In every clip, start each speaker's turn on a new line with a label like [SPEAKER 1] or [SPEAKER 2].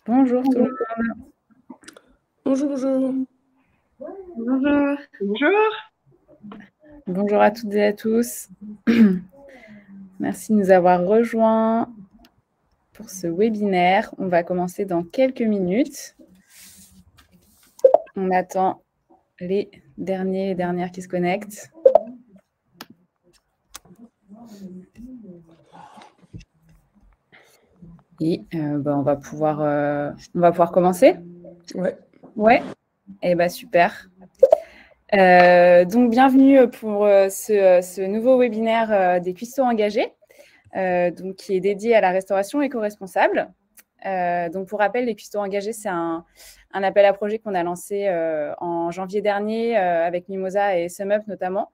[SPEAKER 1] Bonjour tout le monde.
[SPEAKER 2] Bonjour, bonjour.
[SPEAKER 3] Bonjour.
[SPEAKER 4] Bonjour.
[SPEAKER 1] Bonjour à toutes et à tous. Merci de nous avoir rejoints pour ce webinaire. On va commencer dans quelques minutes. On attend les derniers et dernières qui se connectent. Et on va pouvoir commencer. Ouais. Et super. Donc bienvenue pour ce nouveau webinaire des cuistots engagés, donc qui est dédié à la restauration éco-responsable. Donc pour rappel, les cuistots engagés, c'est un appel à projet qu'on a lancé en janvier dernier avec Mimosa et SumUp notamment,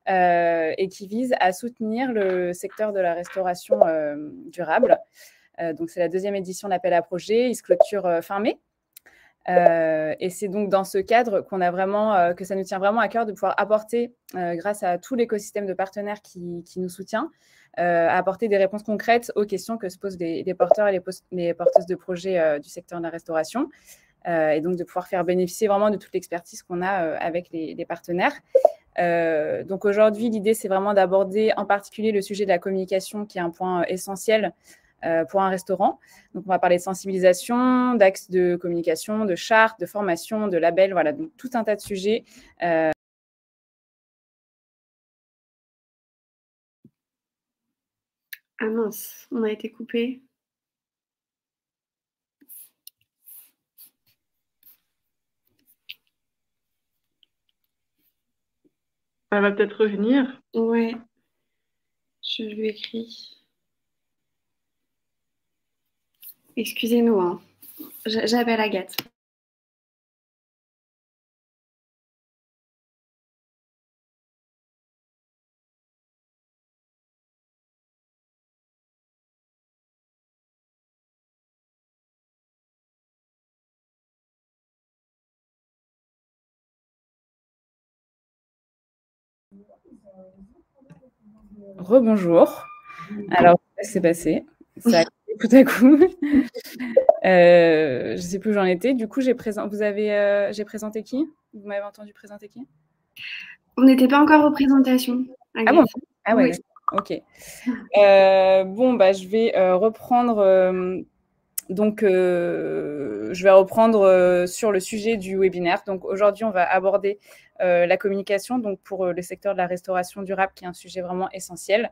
[SPEAKER 1] et qui vise à soutenir le secteur de la restauration durable. Donc c'est la deuxième édition de l'appel à projet. Il se clôture fin mai. Et c'est donc dans ce cadre qu'on a vraiment, que ça nous tient vraiment à cœur de pouvoir apporter, grâce à tout l'écosystème de partenaires qui nous soutient, apporter des réponses concrètes aux questions que se posent les porteurs et les porteuses de projets du secteur de la restauration, et donc de pouvoir faire bénéficier vraiment de toute l'expertise qu'on a avec les partenaires. Donc aujourd'hui, l'idée, c'est vraiment d'aborder en particulier le sujet de la communication, qui est un point essentiel pour un restaurant. Donc, on va parler de sensibilisation, d'axes de communication, de chartes, de formation, de labels, voilà, donc tout un tas de sujets. Ah
[SPEAKER 3] mince, on a été coupé.
[SPEAKER 4] Elle va peut-être revenir.
[SPEAKER 3] Ouais, je lui écris. Excusez-nous, hein. J'appelle Agathe.
[SPEAKER 1] Rebonjour. Alors, qu'est-ce qui s'est passé? Ça a coupé tout à coup. Je ne sais plus où j'en étais. Du coup, j'ai présenté qui? Vous m'avez entendu présenter qui?
[SPEAKER 3] On n'était pas encore aux présentations, Agathe.
[SPEAKER 1] Ah bon? Ah ouais,
[SPEAKER 3] oui.
[SPEAKER 1] Ok. Je vais reprendre. Je vais reprendre sur le sujet du webinaire. Donc, aujourd'hui, on va aborder la communication pour le secteur de la restauration durable, qui est un sujet vraiment essentiel.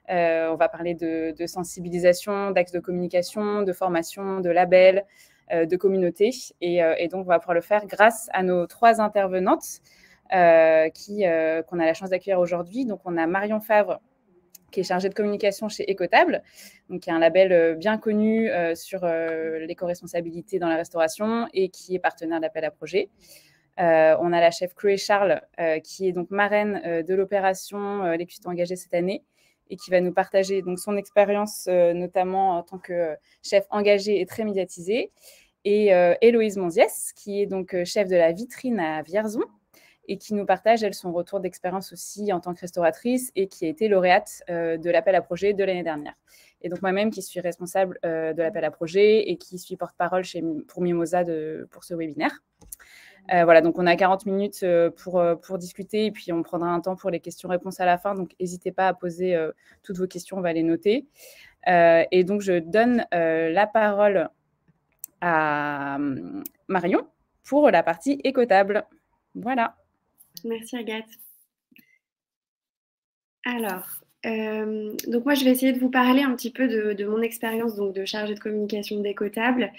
[SPEAKER 1] On va parler de sensibilisation, d'axes de communication, de formation, de labels, de communauté. Et donc, on va pouvoir le faire grâce à nos 3 intervenantes qu'on a la chance d'accueillir aujourd'hui. Donc, on a Marion Favre, qui est chargée de communication chez Écotable, donc qui est un label bien connu sur l'éco-responsabilité dans la restauration et qui est partenaire d'appel à projet. On a la chef Chloé Charles, qui est donc marraine de l'opération Les Cuistots engagés cette année, et qui va nous partager donc son expérience, notamment en tant que chef engagé et très médiatisé. Et Héloïse Monziès, qui est donc chef de la vitrine à Vierzon, et qui nous partage, elle, son retour d'expérience aussi en tant que restauratrice, et qui a été lauréate de l'appel à projet de l'année dernière. Et donc moi-même, qui suis responsable de l'appel à projet et qui suis porte-parole pour Mimosa pour ce webinaire. Voilà, donc on a 40 minutes pour discuter, et puis on prendra un temps pour les questions-réponses à la fin. Donc n'hésitez pas à poser toutes vos questions, on va les noter. Et donc je donne la parole à Marion pour la partie écotable. Voilà.
[SPEAKER 3] Merci Agathe. Alors, donc moi je vais essayer de vous parler un petit peu de mon expérience donc de chargée de communication d'Écotable,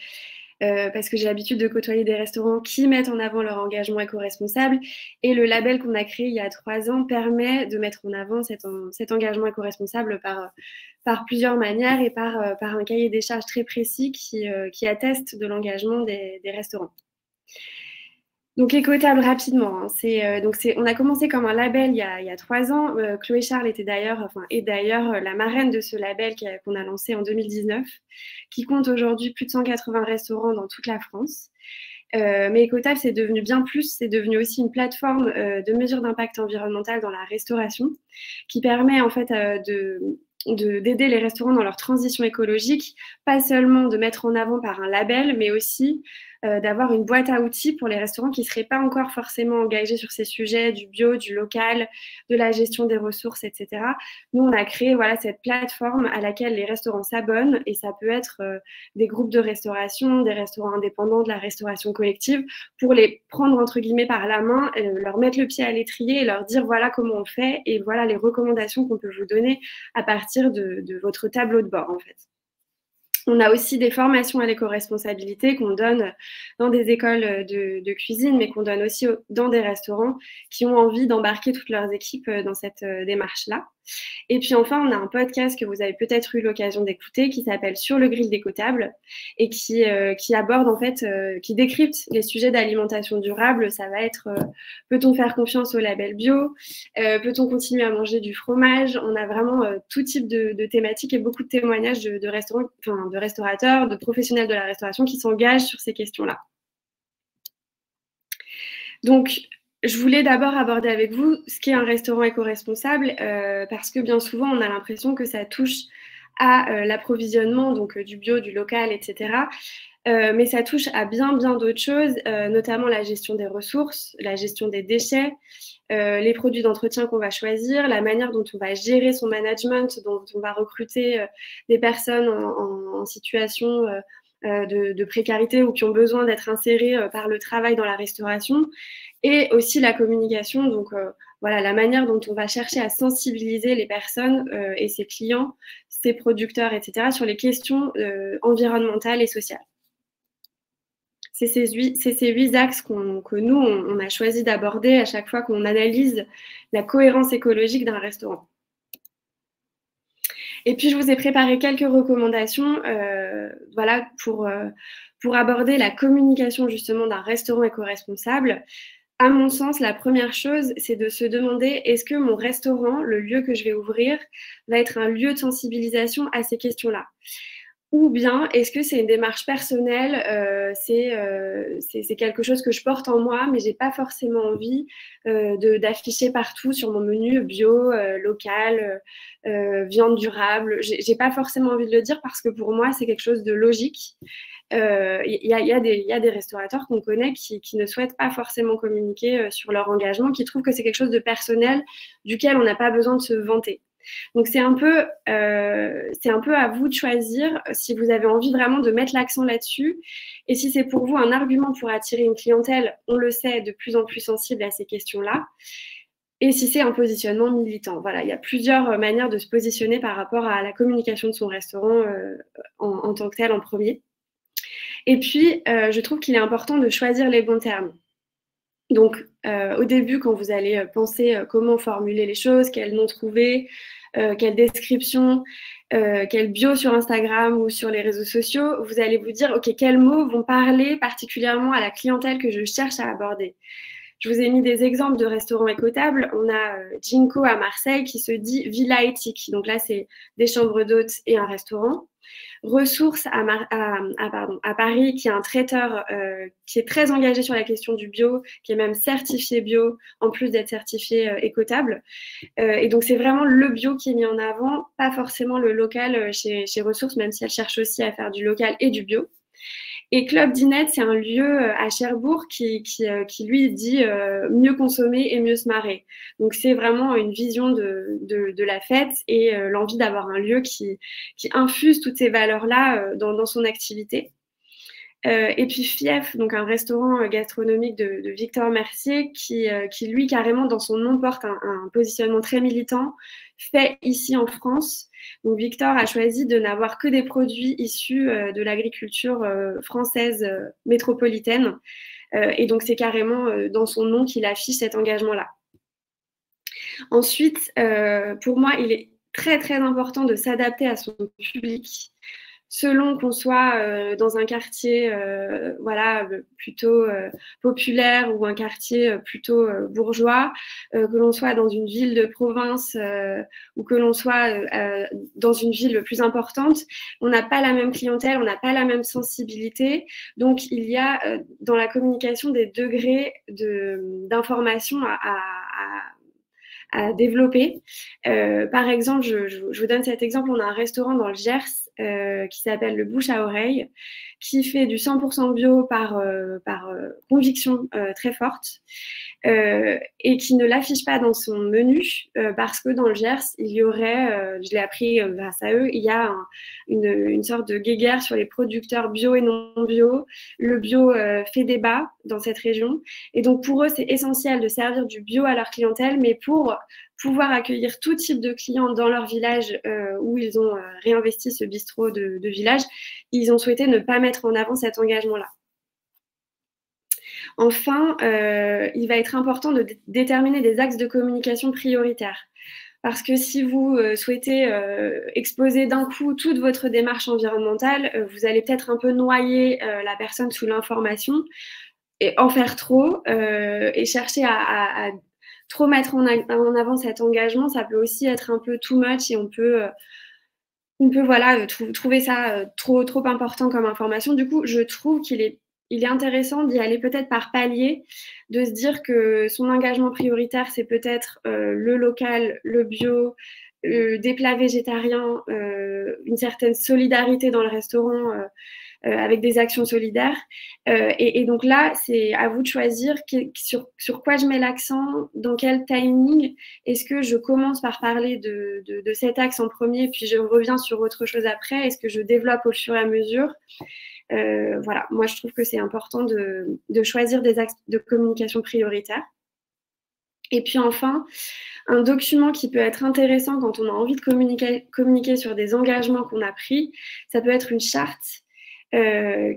[SPEAKER 3] parce que j'ai l'habitude de côtoyer des restaurants qui mettent en avant leur engagement éco-responsable, et le label qu'on a créé il y a 3 ans permet de mettre en avant cet engagement éco-responsable par plusieurs manières et par un cahier des charges très précis qui atteste de l'engagement des restaurants. Donc, Écotable, rapidement, hein, on a commencé comme un label il y a 3 ans. Chloé Charles est d'ailleurs la marraine de ce label qu'on a lancé en 2019, qui compte aujourd'hui plus de 180 restaurants dans toute la France. Mais Écotable, c'est devenu bien plus. C'est devenu aussi une plateforme de mesure d'impact environnemental dans la restauration, qui permet en fait d'aider les restaurants dans leur transition écologique, pas seulement de mettre en avant par un label, mais aussi d'avoir une boîte à outils pour les restaurants qui ne seraient pas encore forcément engagés sur ces sujets du bio, du local, de la gestion des ressources, etc. Nous, on a créé voilà, cette plateforme à laquelle les restaurants s'abonnent et ça peut être des groupes de restauration, des restaurants indépendants, de la restauration collective, pour les prendre entre guillemets par la main, leur mettre le pied à l'étrier et leur dire voilà comment on fait et voilà les recommandations qu'on peut vous donner à partir de votre tableau de bord en fait. On a aussi des formations à l'éco-responsabilité qu'on donne dans des écoles de cuisine, mais qu'on donne aussi dans des restaurants qui ont envie d'embarquer toutes leurs équipes dans cette démarche-là. Et puis enfin, on a un podcast que vous avez peut-être eu l'occasion d'écouter qui s'appelle Sur le grill décotable et qui aborde en fait, qui décrypte les sujets d'alimentation durable. Ça va être peut-on faire confiance au label bio, peut-on continuer à manger du fromage. On a vraiment tout type de thématiques et beaucoup de témoignages de restaurateurs, de professionnels de la restauration qui s'engagent sur ces questions-là. Donc, je voulais d'abord aborder avec vous ce qu'est un restaurant éco-responsable parce que bien souvent, on a l'impression que ça touche à l'approvisionnement, donc du bio, du local, etc. Mais ça touche à bien d'autres choses, notamment la gestion des ressources, la gestion des déchets, les produits d'entretien qu'on va choisir, la manière dont on va gérer son management, dont on va recruter des personnes en situation de précarité ou qui ont besoin d'être insérées par le travail dans la restauration, et aussi la communication, donc voilà, la manière dont on va chercher à sensibiliser les personnes et ses clients, ses producteurs, etc., sur les questions environnementales et sociales. C'est ces 8 axes que nous, on a choisi d'aborder à chaque fois qu'on analyse la cohérence écologique d'un restaurant. Et puis, je vous ai préparé quelques recommandations voilà, pour aborder la communication justement d'un restaurant éco-responsable. À mon sens, la première chose, c'est de se demander est-ce que mon restaurant, le lieu que je vais ouvrir, va être un lieu de sensibilisation à ces questions-là ? Ou bien, est-ce que c'est une démarche personnelle, c'est quelque chose que je porte en moi, mais j'ai pas forcément envie d'afficher partout sur mon menu bio, local, viande durable. J'ai pas forcément envie de le dire parce que pour moi, c'est quelque chose de logique. Il y a des restaurateurs qu'on connaît qui ne souhaitent pas forcément communiquer sur leur engagement, qui trouvent que c'est quelque chose de personnel duquel on n'a pas besoin de se vanter. Donc, c'est un peu à vous de choisir si vous avez envie vraiment de mettre l'accent là-dessus. Et si c'est pour vous un argument pour attirer une clientèle, on le sait, de plus en plus sensible à ces questions-là. Et si c'est un positionnement militant. Voilà, il y a plusieurs manières de se positionner par rapport à la communication de son restaurant en tant que tel en premier. Et puis, je trouve qu'il est important de choisir les bons termes. Donc, au début, quand vous allez penser comment formuler les choses, quel nom trouver, quelle description, quel bio sur Instagram ou sur les réseaux sociaux, vous allez vous dire, OK, quels mots vont parler particulièrement à la clientèle que je cherche à aborder. Je vous ai mis des exemples de restaurants écotables. On a Ginko à Marseille qui se dit Villa éthique. Donc là, c'est des chambres d'hôtes et un restaurant. Ressources à Paris, qui est un traiteur qui est très engagé sur la question du bio, qui est même certifié bio, en plus d'être certifié écotable. Et donc, c'est vraiment le bio qui est mis en avant, pas forcément le local chez Ressources, même si elle cherche aussi à faire du local et du bio. Et Club Dinette, c'est un lieu à Cherbourg qui lui dit mieux consommer et mieux se marrer. Donc c'est vraiment une vision de la fête et l'envie d'avoir un lieu qui infuse toutes ces valeurs-là dans son activité. Et puis Fief, donc un restaurant gastronomique de Victor Mercier qui lui carrément dans son nom porte un positionnement très militant, fait ici en France. Donc Victor a choisi de n'avoir que des produits issus de l'agriculture française métropolitaine. Et donc c'est carrément dans son nom qu'il affiche cet engagement-là. Ensuite, pour moi, il est très très important de s'adapter à son public. Selon qu'on soit dans un quartier voilà, plutôt populaire ou un quartier plutôt bourgeois, que l'on soit dans une ville de province ou que l'on soit dans une ville plus importante, on n'a pas la même clientèle, on n'a pas la même sensibilité. Donc, il y a dans la communication des degrés d'information à développer. Par exemple, je vous donne cet exemple, on a un restaurant dans le Gers qui s'appelle le Bouche à Oreille, qui fait du 100% bio par conviction très forte et qui ne l'affiche pas dans son menu parce que dans le Gers, il y aurait, je l'ai appris grâce à eux, il y a une sorte de guéguerre sur les producteurs bio et non bio. Le bio fait débat dans cette région et donc pour eux, c'est essentiel de servir du bio à leur clientèle, mais pour pouvoir accueillir tout type de clients dans leur village où ils ont réinvesti ce bistrot de village, ils ont souhaité ne pas mettre en avant cet engagement-là. Enfin, il va être important de déterminer des axes de communication prioritaires. Parce que si vous souhaitez exposer d'un coup toute votre démarche environnementale, vous allez peut-être un peu noyer la personne sous l'information et en faire trop et chercher à trop mettre en avant cet engagement, ça peut aussi être un peu too much et on peut voilà, trouver ça trop important comme information. Du coup, je trouve qu'il est intéressant d'y aller peut-être par palier, de se dire que son engagement prioritaire, c'est peut-être le local, le bio, des plats végétariens, une certaine solidarité dans le restaurant avec des actions solidaires. Et donc là, c'est à vous de choisir sur quoi je mets l'accent, dans quel timing. Est-ce que je commence par parler de cet axe en premier, puis je reviens sur autre chose après? Est-ce que je développe au fur et à mesure? Voilà, moi je trouve que c'est important de choisir des axes de communication prioritaires. Et puis enfin, un document qui peut être intéressant quand on a envie de communiquer sur des engagements qu'on a pris, ça peut être une charte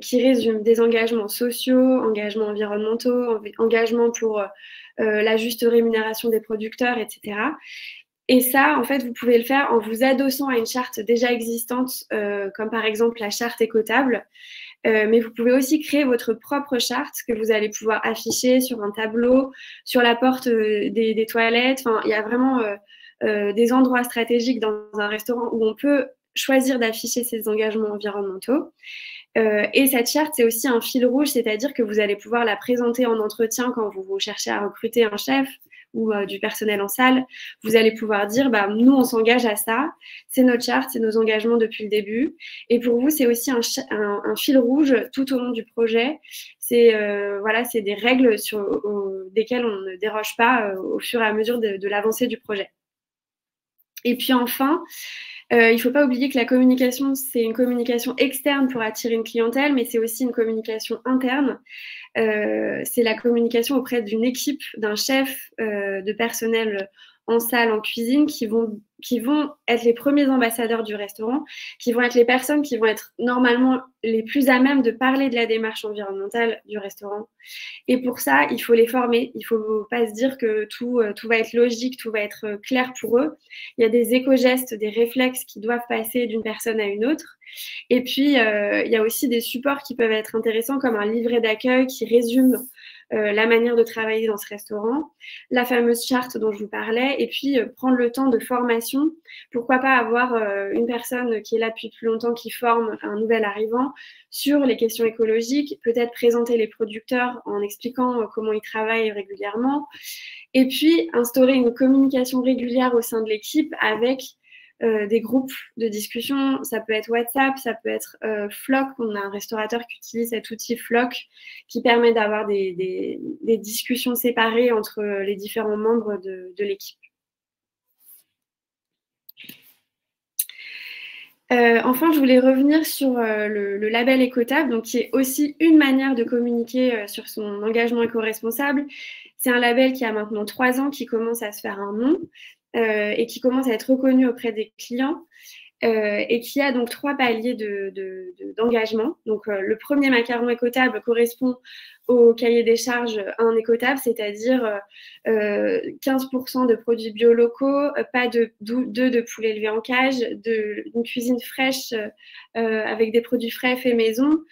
[SPEAKER 3] qui résume des engagements sociaux, engagements environnementaux, engagements pour la juste rémunération des producteurs, etc. Et ça, en fait, vous pouvez le faire en vous adossant à une charte déjà existante, comme par exemple la charte écotable. Mais vous pouvez aussi créer votre propre charte que vous allez pouvoir afficher sur un tableau, sur la porte des toilettes. Enfin, il y a vraiment des endroits stratégiques dans un restaurant où on peut choisir d'afficher ses engagements environnementaux. Et cette charte, c'est aussi un fil rouge, c'est-à-dire que vous allez pouvoir la présenter en entretien quand vous cherchez à recruter un chef ou du personnel en salle. Vous allez pouvoir dire, bah, nous, on s'engage à ça, c'est notre charte, c'est nos engagements depuis le début. Et pour vous, c'est aussi un fil rouge tout au long du projet. C'est voilà, c'est des règles desquelles on ne déroge pas au fur et à mesure de l'avancée du projet. Et puis enfin, il ne faut pas oublier que la communication, c'est une communication externe pour attirer une clientèle, mais c'est aussi une communication interne. C'est la communication auprès d'une équipe, d'un chef, de personnel en salle, en cuisine, qui vont être les premiers ambassadeurs du restaurant, qui vont être les personnes qui vont être normalement les plus à même de parler de la démarche environnementale du restaurant. Et pour ça, il faut les former. Il ne faut pas se dire que tout va être logique, tout va être clair pour eux. Il y a des éco-gestes, des réflexes qui doivent passer d'une personne à une autre. Et puis, il y a aussi des supports qui peuvent être intéressants, comme un livret d'accueil qui résume la manière de travailler dans ce restaurant, la fameuse charte dont je vous parlais, et puis prendre le temps de formation. Pourquoi pas avoir une personne qui est là depuis plus longtemps qui forme un nouvel arrivant sur les questions écologiques, peut-être présenter les producteurs en expliquant comment ils travaillent régulièrement, et puis instaurer une communication régulière au sein de l'équipe avec des groupes de discussion. Ça peut être WhatsApp, ça peut être Flock. On a un restaurateur qui utilise cet outil Flock qui permet d'avoir des discussions séparées entre les différents membres de l'équipe. Enfin, je voulais revenir sur le label écotable, donc qui est aussi une manière de communiquer sur son engagement éco-responsable. C'est un label qui a maintenant 3 ans, qui commence à se faire un nom et qui commence à être reconnu auprès des clients et qui a donc 3 paliers d'engagement. Donc, le premier macaron écotable correspond au cahier des charges un écotable, c'est-à-dire 15% de produits bio locaux, pas d'œufs de poulet élevé en cage, une cuisine fraîche avec des produits frais faits maison,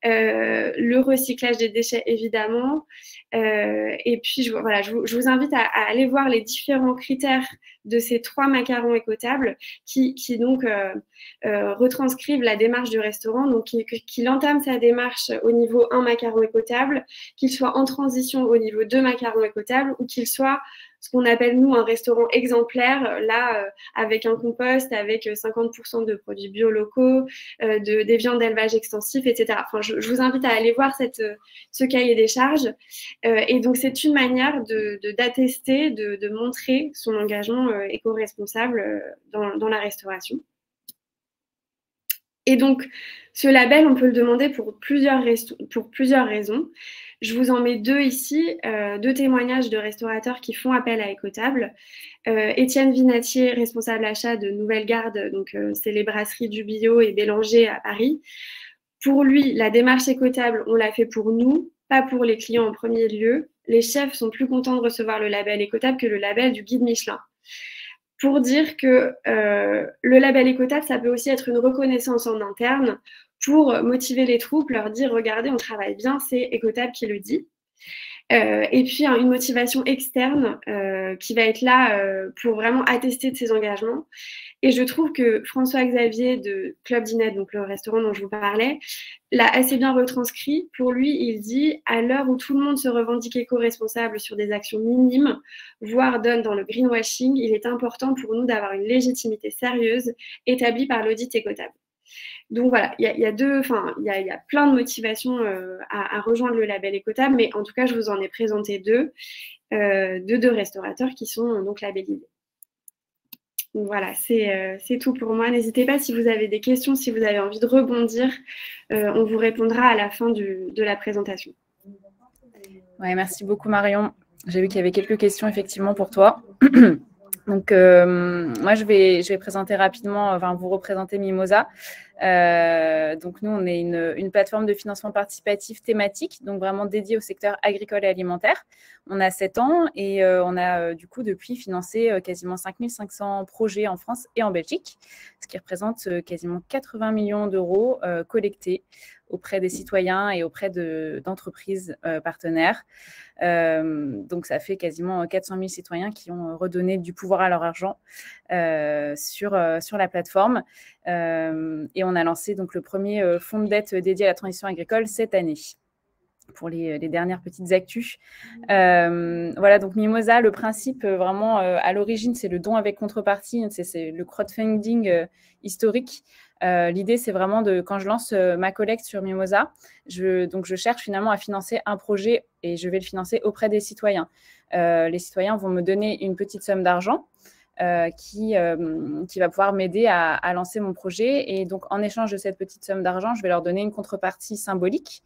[SPEAKER 3] le recyclage des déchets évidemment. Et puis, voilà, je vous invite à aller voir les différents critères de ces 3 macarons écotables qui donc retranscrivent la démarche du restaurant, donc qu'il entame sa démarche au niveau 1 macaron écotable, qu'il soit en transition au niveau 2 macarons écotables ou qu'il soit ce qu'on appelle, nous, un restaurant exemplaire, là, avec un compost, avec 50% de produits bio locaux, des viandes d'élevage extensif, etc. Enfin, je vous invite à aller voir ce cahier des charges. Et donc, c'est une manière d'attester, de montrer son engagement éco-responsable dans la restauration. Et donc, ce label, on peut le demander pour plusieurs raisons. Je vous en mets deux ici, deux témoignages de restaurateurs qui font appel à Écotable. Étienne Vinatier, responsable achat de Nouvelle Garde, donc c'est les brasseries du bio et Bélanger à Paris. Pour lui, la démarche Écotable, on l'a fait pour nous, pas pour les clients en premier lieu. Les chefs sont plus contents de recevoir le label Écotable que le label du guide Michelin. Pour dire que le label Écotable, ça peut aussi être une reconnaissance en interne pour motiver les troupes, leur dire « Regardez, on travaille bien, c'est Écotable qui le dit ». Et puis, une motivation externe qui va être là pour vraiment attester de ses engagements. Et je trouve que François-Xavier de Club Dinette, donc le restaurant dont je vous parlais, l'a assez bien retranscrit. Pour lui, il dit « À l'heure où tout le monde se revendique éco-responsable sur des actions minimes, voire donne dans le greenwashing, il est important pour nous d'avoir une légitimité sérieuse établie par l'audit Écotable. » Donc voilà, il y a plein de motivations à rejoindre le label Écotable, mais en tout cas, je vous en ai présenté deux restaurateurs qui sont donc labellisés. Donc voilà, c'est tout pour moi. N'hésitez pas si vous avez des questions, si vous avez envie de rebondir, on vous répondra à la fin de la présentation.
[SPEAKER 1] Ouais, merci beaucoup Marion. J'ai vu qu'il y avait quelques questions effectivement pour toi. Donc, moi, je vais présenter rapidement, vous représenter Mimosa. Donc, nous, on est une plateforme de financement participatif thématique, donc vraiment dédiée au secteur agricole et alimentaire. On a 7 ans et on a du coup depuis financé quasiment 5500 projets en France et en Belgique, ce qui représente quasiment 80 millions d'euros collectés auprès des citoyens et auprès d'entreprises partenaires. Donc, ça fait quasiment 400 000 citoyens qui ont redonné du pouvoir à leur argent sur la plateforme. Et on a lancé donc le premier fonds de dette dédié à la transition agricole cette année. Pour les dernières petites actus. Voilà, donc Mimosa, le principe vraiment à l'origine, c'est le don avec contrepartie, c'est le crowdfunding historique. L'idée, c'est vraiment quand je lance ma collecte sur Mimosa, je cherche finalement à financer un projet et je vais le financer auprès des citoyens. Les citoyens vont me donner une petite somme d'argent qui va pouvoir m'aider à lancer mon projet. Et donc, en échange de cette petite somme d'argent, je vais leur donner une contrepartie symbolique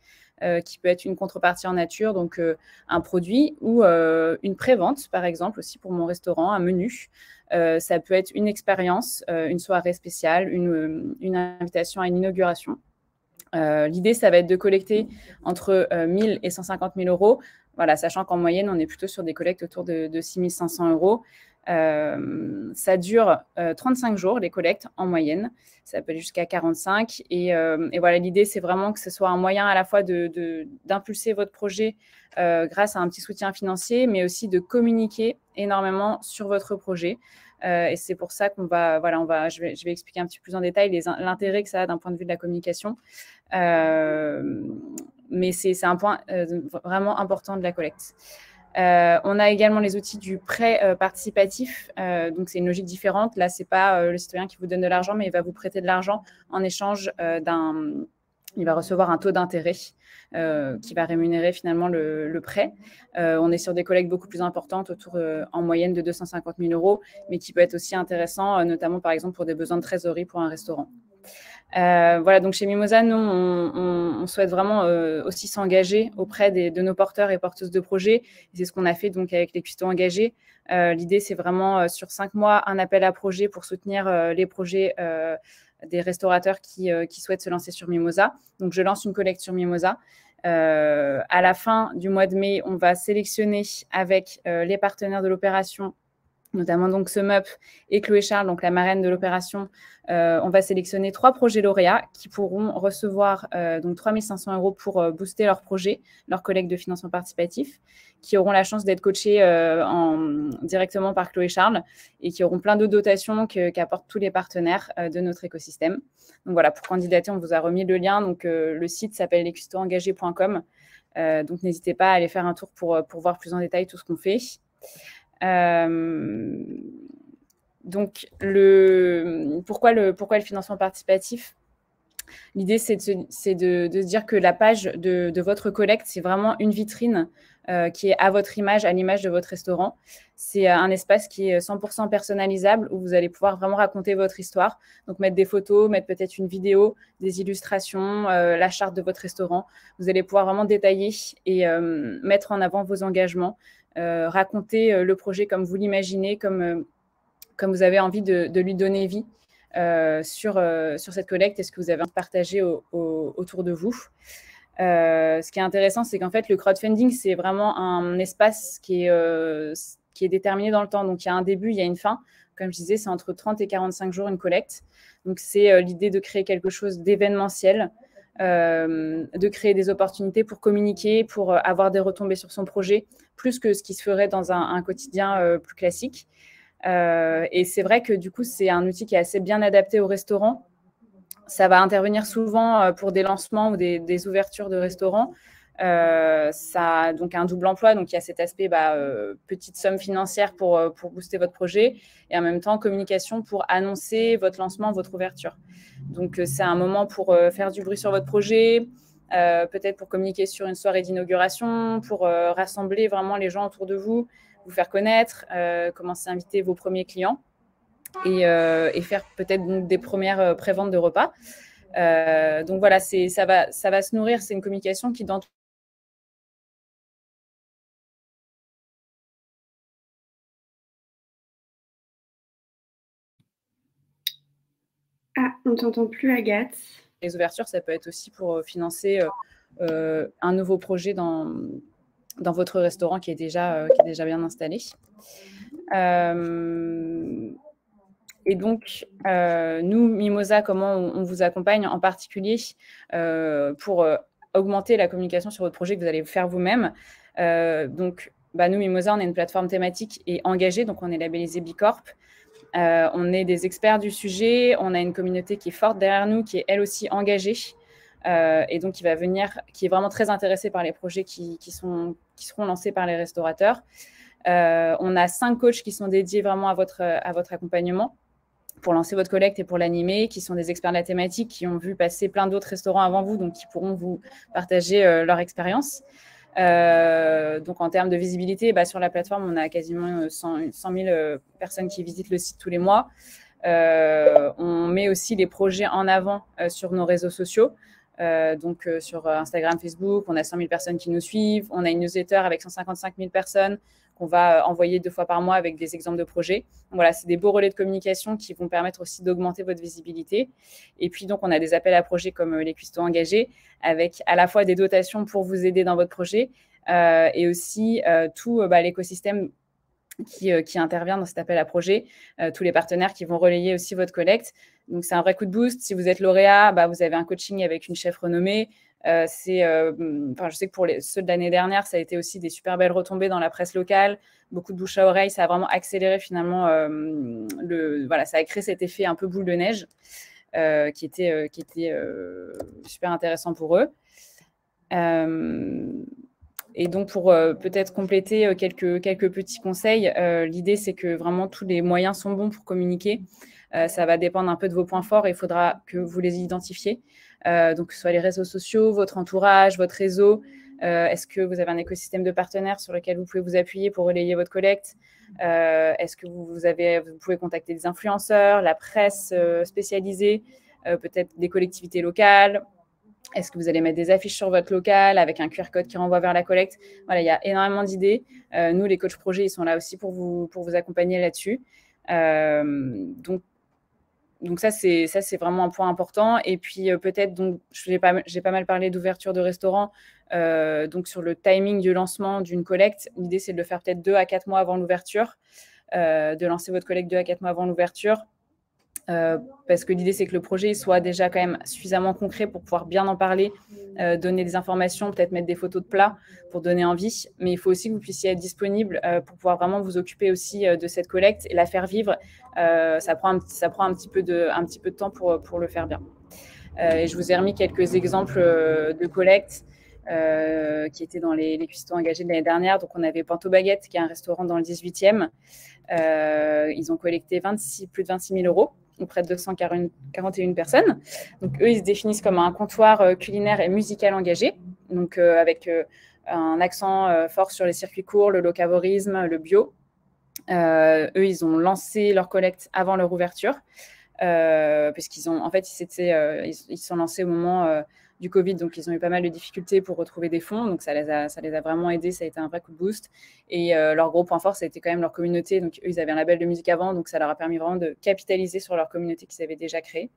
[SPEAKER 1] qui peut être une contrepartie en nature, donc un produit ou une prévente, par exemple, aussi pour mon restaurant, un menu. Ça peut être une expérience, une soirée spéciale, une invitation à une inauguration. L'idée, ça va être de collecter entre 1 000 et 150 000 euros, voilà, sachant qu'en moyenne, on est plutôt sur des collectes autour de 6 500 euros. Ça dure 35 jours, les collectes en moyenne. Ça peut aller jusqu'à 45. Et voilà, l'idée, c'est vraiment que ce soit un moyen à la fois d'impulser votre projet grâce à un petit soutien financier, mais aussi de communiquer énormément sur votre projet. Et c'est pour ça qu'on je vais expliquer un petit peu plus en détail l'intérêt que ça a d'un point de vue de la communication. Mais c'est un point vraiment important de la collecte. On a également les outils du prêt participatif. Donc, c'est une logique différente. Là, ce n'est pas le citoyen qui vous donne de l'argent, mais il va vous prêter de l'argent en échange il va recevoir un taux d'intérêt qui va rémunérer finalement le prêt. On est sur des collectes beaucoup plus importantes, autour en moyenne de 250 000 euros, mais qui peut être aussi intéressant, notamment par exemple pour des besoins de trésorerie pour un restaurant. Voilà, donc chez Mimosa, nous, on souhaite vraiment aussi s'engager auprès de nos porteurs et porteuses de projets. C'est ce qu'on a fait donc avec les cuistots engagés. L'idée, c'est vraiment sur 5 mois, un appel à projet pour soutenir les projets des restaurateurs qui souhaitent se lancer sur Mimosa. Donc, je lance une collecte sur Mimosa. À la fin du mois de mai, on va sélectionner avec les partenaires de l'opération, notamment donc SumUp et Chloé Charles, donc la marraine de l'opération. On va sélectionner 3 projets lauréats qui pourront recevoir donc 3 500 euros pour booster leur projet, leur collecte de financement participatif, qui auront la chance d'être coachés directement par Chloé Charles et qui auront plein d'autres dotations qu'apportent tous les partenaires de notre écosystème. Donc voilà, pour candidater, on vous a remis le lien. Donc le site s'appelle lescuistotsengagés.com. Donc n'hésitez pas à aller faire un tour pour voir plus en détail tout ce qu'on fait. Donc, pourquoi le financement participatif? L'idée, c'est de se dire que la page de votre collecte, c'est vraiment une vitrine qui est à votre image, à l'image de votre restaurant. C'est un espace qui est 100% personnalisable où vous allez pouvoir vraiment raconter votre histoire. Donc, mettre des photos, mettre peut-être une vidéo, des illustrations, la charte de votre restaurant. Vous allez pouvoir vraiment détailler et mettre en avant vos engagements, raconter le projet comme vous l'imaginez, comme vous avez envie de lui donner vie. Sur cette collecte et ce que vous avez envie de partager autour de vous. Ce qui est intéressant, c'est qu'en fait, le crowdfunding, c'est vraiment un espace qui est déterminé dans le temps. Donc, il y a un début, il y a une fin. Comme je disais, c'est entre 30 et 45 jours une collecte. Donc, c'est l'idée de créer quelque chose d'événementiel, de créer des opportunités pour communiquer, pour avoir des retombées sur son projet, plus que ce qui se ferait dans un quotidien plus classique. Et c'est vrai que du coup, c'est un outil qui est assez bien adapté aux restaurants. Ça va intervenir souvent pour des lancements ou des ouvertures de restaurants. Ça a donc un double emploi, donc il y a cet aspect petite somme financière pour booster votre projet et en même temps communication pour annoncer votre lancement, votre ouverture. Donc c'est un moment pour faire du bruit sur votre projet, peut-être pour communiquer sur une soirée d'inauguration, pour rassembler vraiment les gens autour de vous, vous faire connaître, commencer à inviter vos premiers clients et faire peut-être des premières préventes de repas. Donc voilà, ça va se nourrir, c'est une communication qui dans
[SPEAKER 3] Ah, on ne t'entend plus, Agathe.
[SPEAKER 1] Les ouvertures, ça peut être aussi pour financer un nouveau projet dans votre restaurant qui est déjà bien installé. Et donc, nous, Mimosa, comment on vous accompagne en particulier pour augmenter la communication sur votre projet que vous allez faire vous-même. Donc, nous, Mimosa, on est une plateforme thématique et engagée, donc on est labellisé B Corp. On est des experts du sujet, on a une communauté qui est forte derrière nous, qui est elle aussi engagée, et donc qui est vraiment très intéressée par les projets qui seront lancés par les restaurateurs. On a 5 coachs qui sont dédiés vraiment à votre accompagnement pour lancer votre collecte et pour l'animer, qui sont des experts de la thématique, qui ont vu passer plein d'autres restaurants avant vous, donc qui pourront vous partager leur expérience. Donc en termes de visibilité, sur la plateforme, on a quasiment 100 000 personnes qui visitent le site tous les mois. On met aussi les projets en avant sur nos réseaux sociaux. Donc sur Instagram, Facebook, on a 100 000 personnes qui nous suivent. On a une newsletter avec 155 000 personnes qu'on va envoyer 2 fois par mois avec des exemples de projets. Donc voilà, c'est des beaux relais de communication qui vont permettre aussi d'augmenter votre visibilité. Et puis donc, on a des appels à projets comme les cuistots engagés avec à la fois des dotations pour vous aider dans votre projet et aussi tout l'écosystème qui intervient dans cet appel à projet, tous les partenaires qui vont relayer aussi votre collecte. Donc, c'est un vrai coup de boost. Si vous êtes lauréat, vous avez un coaching avec une chef renommée. Je sais que pour ceux de l'année dernière, ça a été aussi des super belles retombées dans la presse locale, beaucoup de bouche à oreille. Ça a vraiment accéléré finalement ça a créé cet effet un peu boule de neige qui était super intéressant pour eux. Et donc, pour peut-être compléter quelques petits conseils, l'idée, c'est que vraiment tous les moyens sont bons pour communiquer. Ça va dépendre un peu de vos points forts et il faudra que vous les identifiez. Donc, que ce soit les réseaux sociaux, votre entourage, votre réseau. Est-ce que vous avez un écosystème de partenaires sur lequel vous pouvez vous appuyer pour relayer votre collecte? Est-ce que vous pouvez contacter des influenceurs, la presse spécialisée, peut-être des collectivités locales? Est-ce que vous allez mettre des affiches sur votre local avec un QR code qui renvoie vers la collecte? Voilà, il y a énormément d'idées. Nous, les coachs projets, ils sont là aussi pour vous accompagner là-dessus. Donc ça, c'est vraiment un point important. Et puis peut-être, donc j'ai pas mal parlé d'ouverture de restaurant. Donc sur le timing du lancement d'une collecte, l'idée, c'est de le faire peut-être 2 à 4 mois avant l'ouverture, de lancer votre collecte 2 à 4 mois avant l'ouverture. Parce que l'idée, c'est que le projet soit déjà quand même suffisamment concret pour pouvoir bien en parler, donner des informations, peut-être mettre des photos de plats pour donner envie. Mais il faut aussi que vous puissiez être disponible pour pouvoir vraiment vous occuper aussi de cette collecte et la faire vivre. Ça prend un petit peu de temps pour le faire bien. Et je vous ai remis quelques exemples de collectes. qui étaient dans les cuistots engagés de l'année dernière. Donc, on avait Panto Baguette, qui est un restaurant dans le 18e. Ils ont collecté plus de 26 000 euros auprès de 241 personnes. Donc, eux, ils se définissent comme un comptoir culinaire et musical engagé, donc avec un accent fort sur les circuits courts, le locavorisme, le bio. Eux, ils ont lancé leur collecte avant leur ouverture, puisqu'ils ont, en fait, ils se sont lancés au moment du Covid, donc ils ont eu pas mal de difficultés pour retrouver des fonds, donc ça les a vraiment aidés, ça a été un vrai coup de boost. Et leur gros point fort, ça a été quand même leur communauté. Donc eux, ils avaient un label de musique avant, donc ça leur a permis vraiment de capitaliser sur leur communauté qu'ils avaient déjà créée.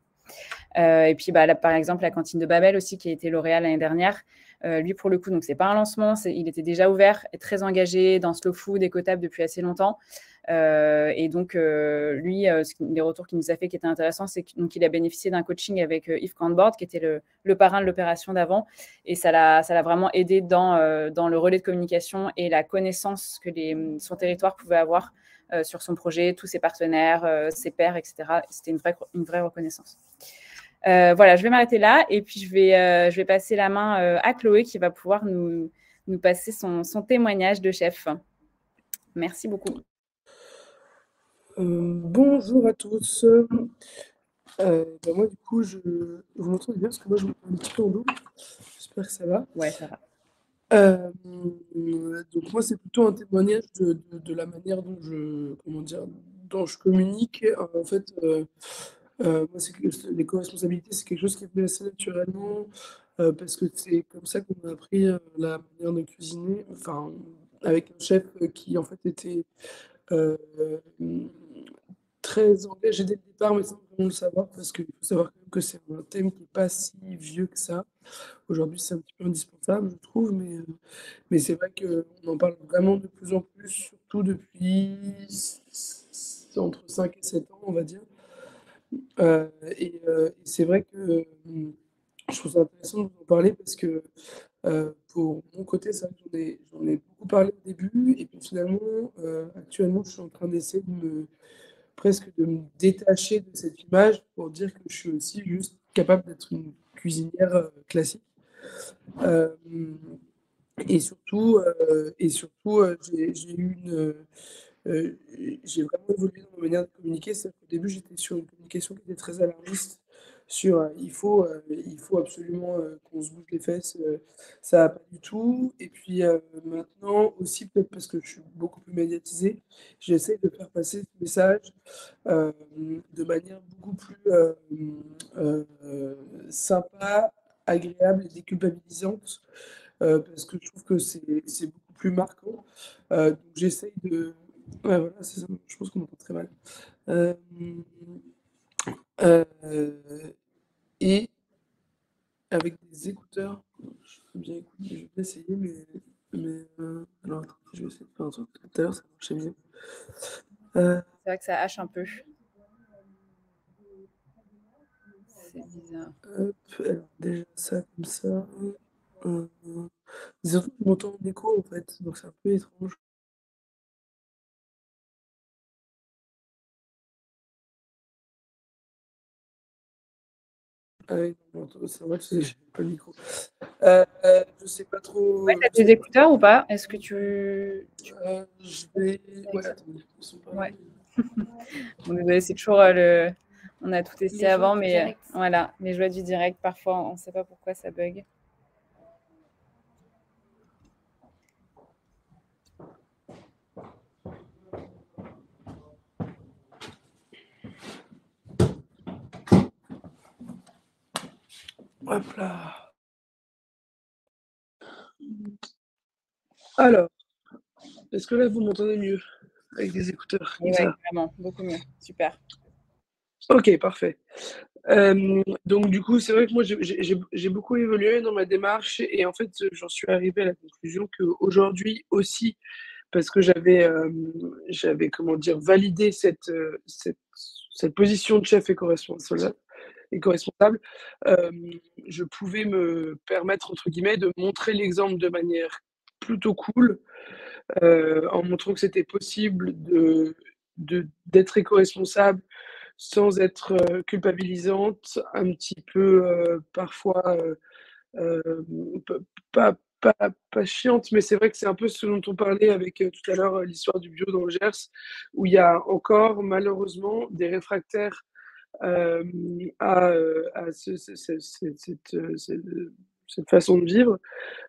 [SPEAKER 1] Et puis, là, par exemple, la cantine de Babel aussi, qui a été lauréat l'année dernière. Lui, pour le coup, donc c'est pas un lancement, il était déjà ouvert et très engagé dans slow food, écotable depuis assez longtemps. Et donc, lui, les retours qu'il nous a fait qui étaient intéressants, c'est qu'il a bénéficié d'un coaching avec Yves Cantbord, qui était le parrain de l'opération d'avant. Et ça l'a vraiment aidé dans le relais de communication et la connaissance que son territoire pouvait avoir sur son projet, tous ses partenaires, ses pairs, etc. C'était une vraie reconnaissance. Voilà, je vais m'arrêter là et puis je vais passer la main à Chloé qui va pouvoir nous passer son témoignage de chef. Merci beaucoup.
[SPEAKER 2] Bonjour à tous. Moi, du coup, vous m'entendez bien parce que moi, je m'entends un petit peu en double. J'espère que ça va.
[SPEAKER 1] Ouais, ça va.
[SPEAKER 2] Donc, moi, c'est plutôt un témoignage de la manière dont je communique. En fait, moi, l'éco-responsabilité, c'est quelque chose qui est venu assez naturellement parce que c'est comme ça qu'on a appris la manière de cuisiner. Enfin, avec un chef qui, en fait, était euh, très engagé dès le départ, mais sans vraiment le savoir, parce qu'il faut savoir quand même que c'est un thème qui n'est pas si vieux que ça. Aujourd'hui, c'est un petit peu indispensable, je trouve, mais c'est vrai qu'on en parle vraiment de plus en plus, surtout depuis entre 5 et 7 ans, on va dire. Et c'est vrai que je trouve ça intéressant de vous en parler parce que pour mon côté, c'est vrai que j'en ai beaucoup parlé au début, et puis finalement, actuellement, je suis en train d'essayer presque de me détacher de cette image pour dire que je suis aussi juste capable d'être une cuisinière classique. Euh, et surtout, euh, j'ai vraiment évolué dans ma manière de communiquer. C'est-à-dire qu'au début, j'étais sur une communication qui était très alarmiste sur il faut absolument qu'on se bouge les fesses, ça va pas du tout. Et puis maintenant aussi, peut-être parce que je suis beaucoup plus médiatisé, j'essaie de faire passer ce message de manière beaucoup plus sympa, agréable et déculpabilisante, parce que je trouve que c'est beaucoup plus marquant. Donc j'essaye de... Ouais, voilà, c'est ça. Je pense qu'on m'entend très mal. Euh, euh, et avec des écouteurs, je peux bien écouter, je vais essayer, alors attends, je vais essayer de faire un truc. Tout à l'heure, ça marchait mieux.
[SPEAKER 1] C'est vrai que ça hache un peu. C'est bizarre.
[SPEAKER 2] Hop, alors déjà ça comme ça. Surtout, je m'entends en écho en fait, donc c'est un peu étrange. Ah oui, non, c'est vrai que j'ai pas le micro. Je sais pas trop.
[SPEAKER 1] Ouais, t'as tes écouteurs ou pas? Est-ce que tu...
[SPEAKER 2] Je vais. Ouais, attendez, ils sont pas.
[SPEAKER 1] Ouais. Bon, désolé, c'est toujours on a tout testé avant, mais voilà, les joies du direct, parfois, on ne sait pas pourquoi ça bug.
[SPEAKER 2] Hop là. Alors, est-ce que là vous m'entendez mieux avec des écouteurs comme ça?
[SPEAKER 1] Vraiment, beaucoup mieux. Super.
[SPEAKER 2] Ok, parfait. Donc du coup, c'est vrai que moi j'ai beaucoup évolué dans ma démarche et en fait j'en suis arrivé à la conclusion qu'aujourd'hui aussi, parce que j'avais comment dire validé cette position de chef éco-responsable, je pouvais me permettre entre guillemets de montrer l'exemple de manière plutôt cool, en montrant que c'était possible d'être éco-responsable sans être culpabilisante, un petit peu parfois euh, pas chiante, mais c'est vrai que c'est un peu ce dont on parlait avec tout à l'heure l'histoire du bio dans le Gers, où il y a encore malheureusement des réfractaires euh, à cette façon de vivre,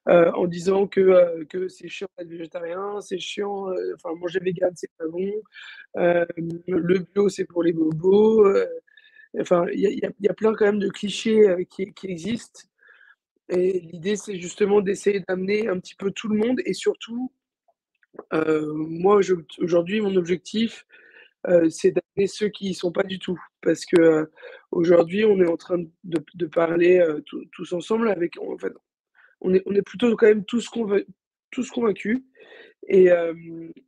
[SPEAKER 2] en disant que c'est chiant d'être végétarien, c'est chiant, enfin manger vegan c'est pas bon, le bio c'est pour les bobos. Enfin, il y a plein quand même de clichés qui existent. Et l'idée, c'est justement d'essayer d'amener un petit peu tout le monde. Et surtout, moi, aujourd'hui, mon objectif, c'est d'amener ceux qui y sont pas du tout. Parce que aujourd'hui, on est en train de parler tous ensemble avec. En fait, on est plutôt quand même tous convaincus. Et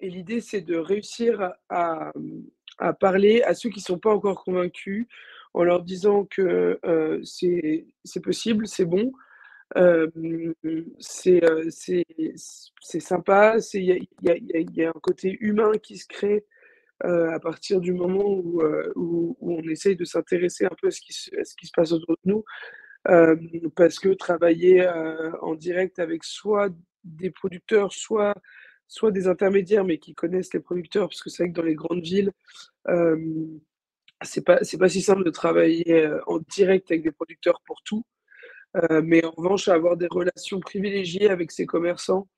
[SPEAKER 2] l'idée, c'est de réussir à parler à ceux qui ne sont pas encore convaincus en leur disant que c'est possible, c'est bon, euh, c'est sympa, il y a un côté humain qui se crée à partir du moment où on essaye de s'intéresser un peu à ce qui se passe autour de nous. Euh, Parce que travailler en direct avec soit des producteurs, soit des intermédiaires, mais qui connaissent les producteurs, parce que c'est vrai que dans les grandes villes, euh, c'est pas si simple de travailler en direct avec des producteurs pour tout. Mais en revanche, avoir des relations privilégiées avec ces commerçants,